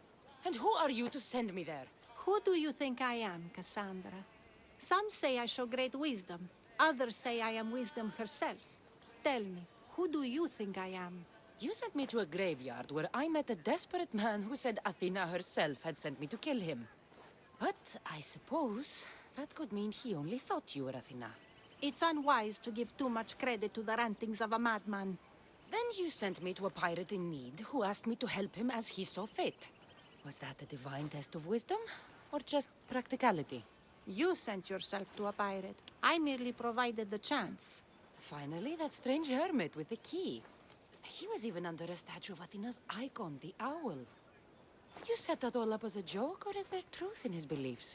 And who are you to send me there? Who do you think I am, Cassandra? Some say I show great wisdom. Others say I am wisdom herself. Tell me, who do you think I am? You sent me to a graveyard where I met a desperate man who said Athena herself had sent me to kill him. But I suppose that could mean he only thought you were Athena. It's unwise to give too much credit to the rantings of a madman. Then you sent me to a pirate in need who asked me to help him as he saw fit. Was that a divine test of wisdom, or just practicality? You sent yourself to a pirate. I merely provided the chance. Finally, that strange hermit with the key. He was even under a statue of Athena's icon, the owl. Did you set that all up as a joke, or is there truth in his beliefs?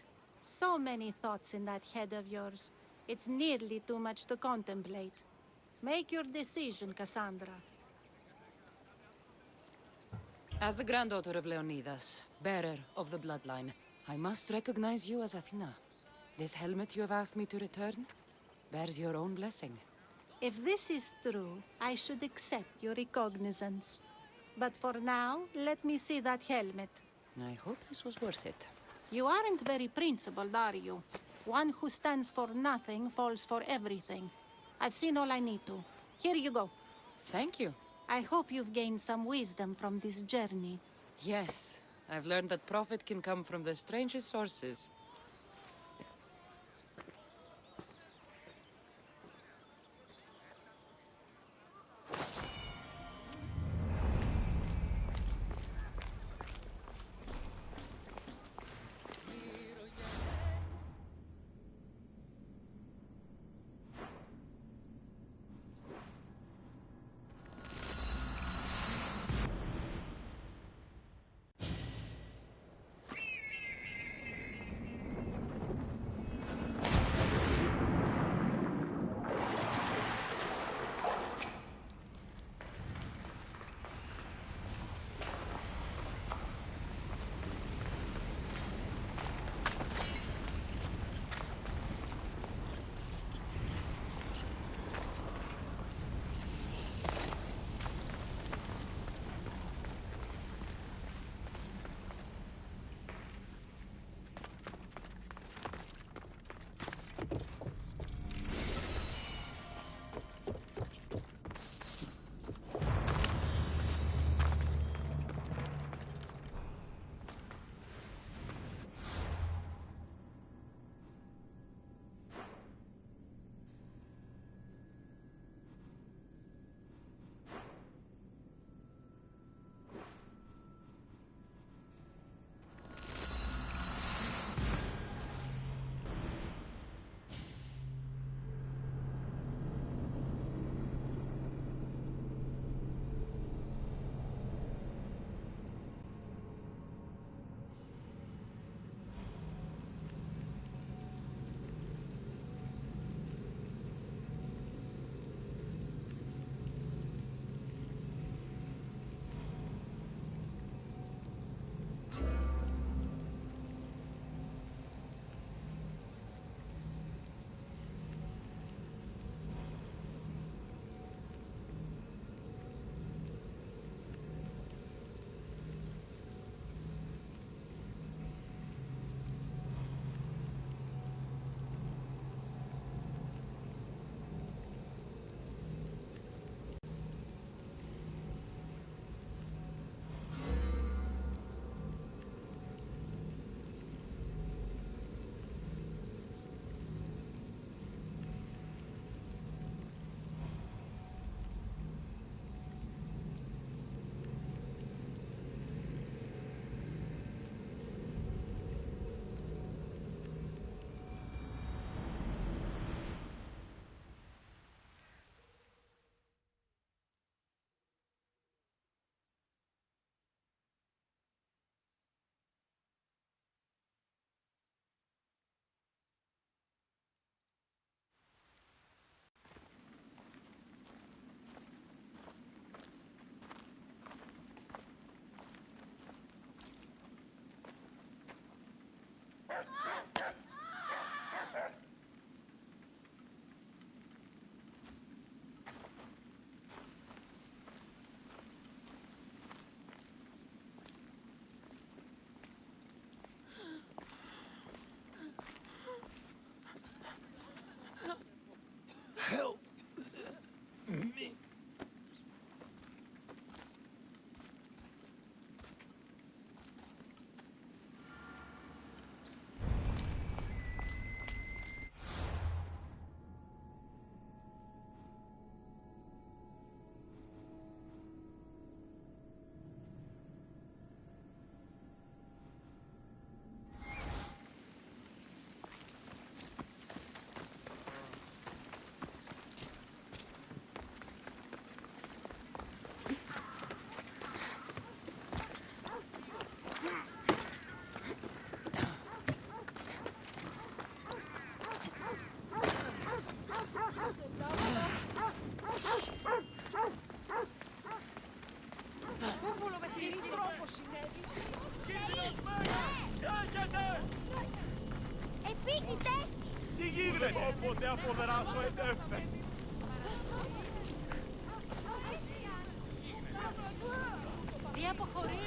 So many thoughts in that head of yours. It's nearly too much to contemplate. Make your decision, Cassandra. As the granddaughter of Leonidas, bearer of the bloodline, I must recognize you as Athena. This helmet you have asked me to return bears your own blessing. If this is true, I should accept your recognizance. But for now, let me see that helmet. I hope this was worth it. You aren't very principled, are you? One who stands for nothing falls for everything. I've seen all I need to. Here you go. Thank you. I hope you've gained some wisdom from this journey. Yes, I've learned that profit can come from the strangest sources. Βούλο με τι τρόπο συνέβη. Κίνδυνος μέγας! Έχετε! Επίγειται! Τι γίνεται! Όποτε αποδράσω εντέφε. Τι αποχωρεί!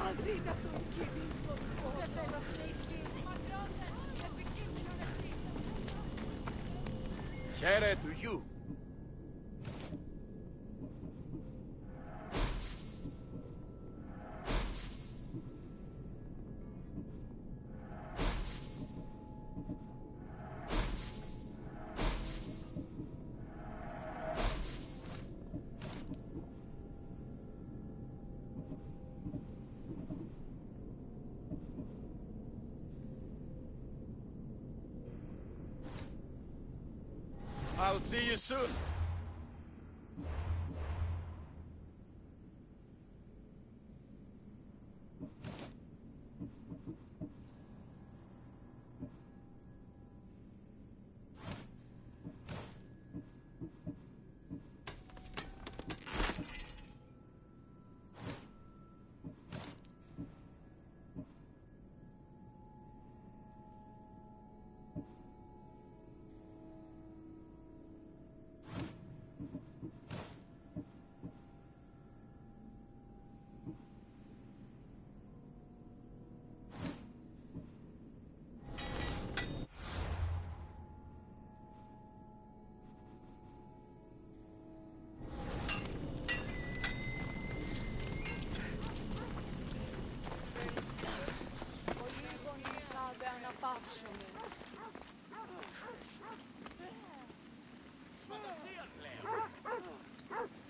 Αδύνατον κινήτο! Δεν θέλω φλίσκη. Μακρότερα! Επικίνδυνο να φύγω. Χαίρε του γιου. I'll see you soon. Σφαντασία πλέον!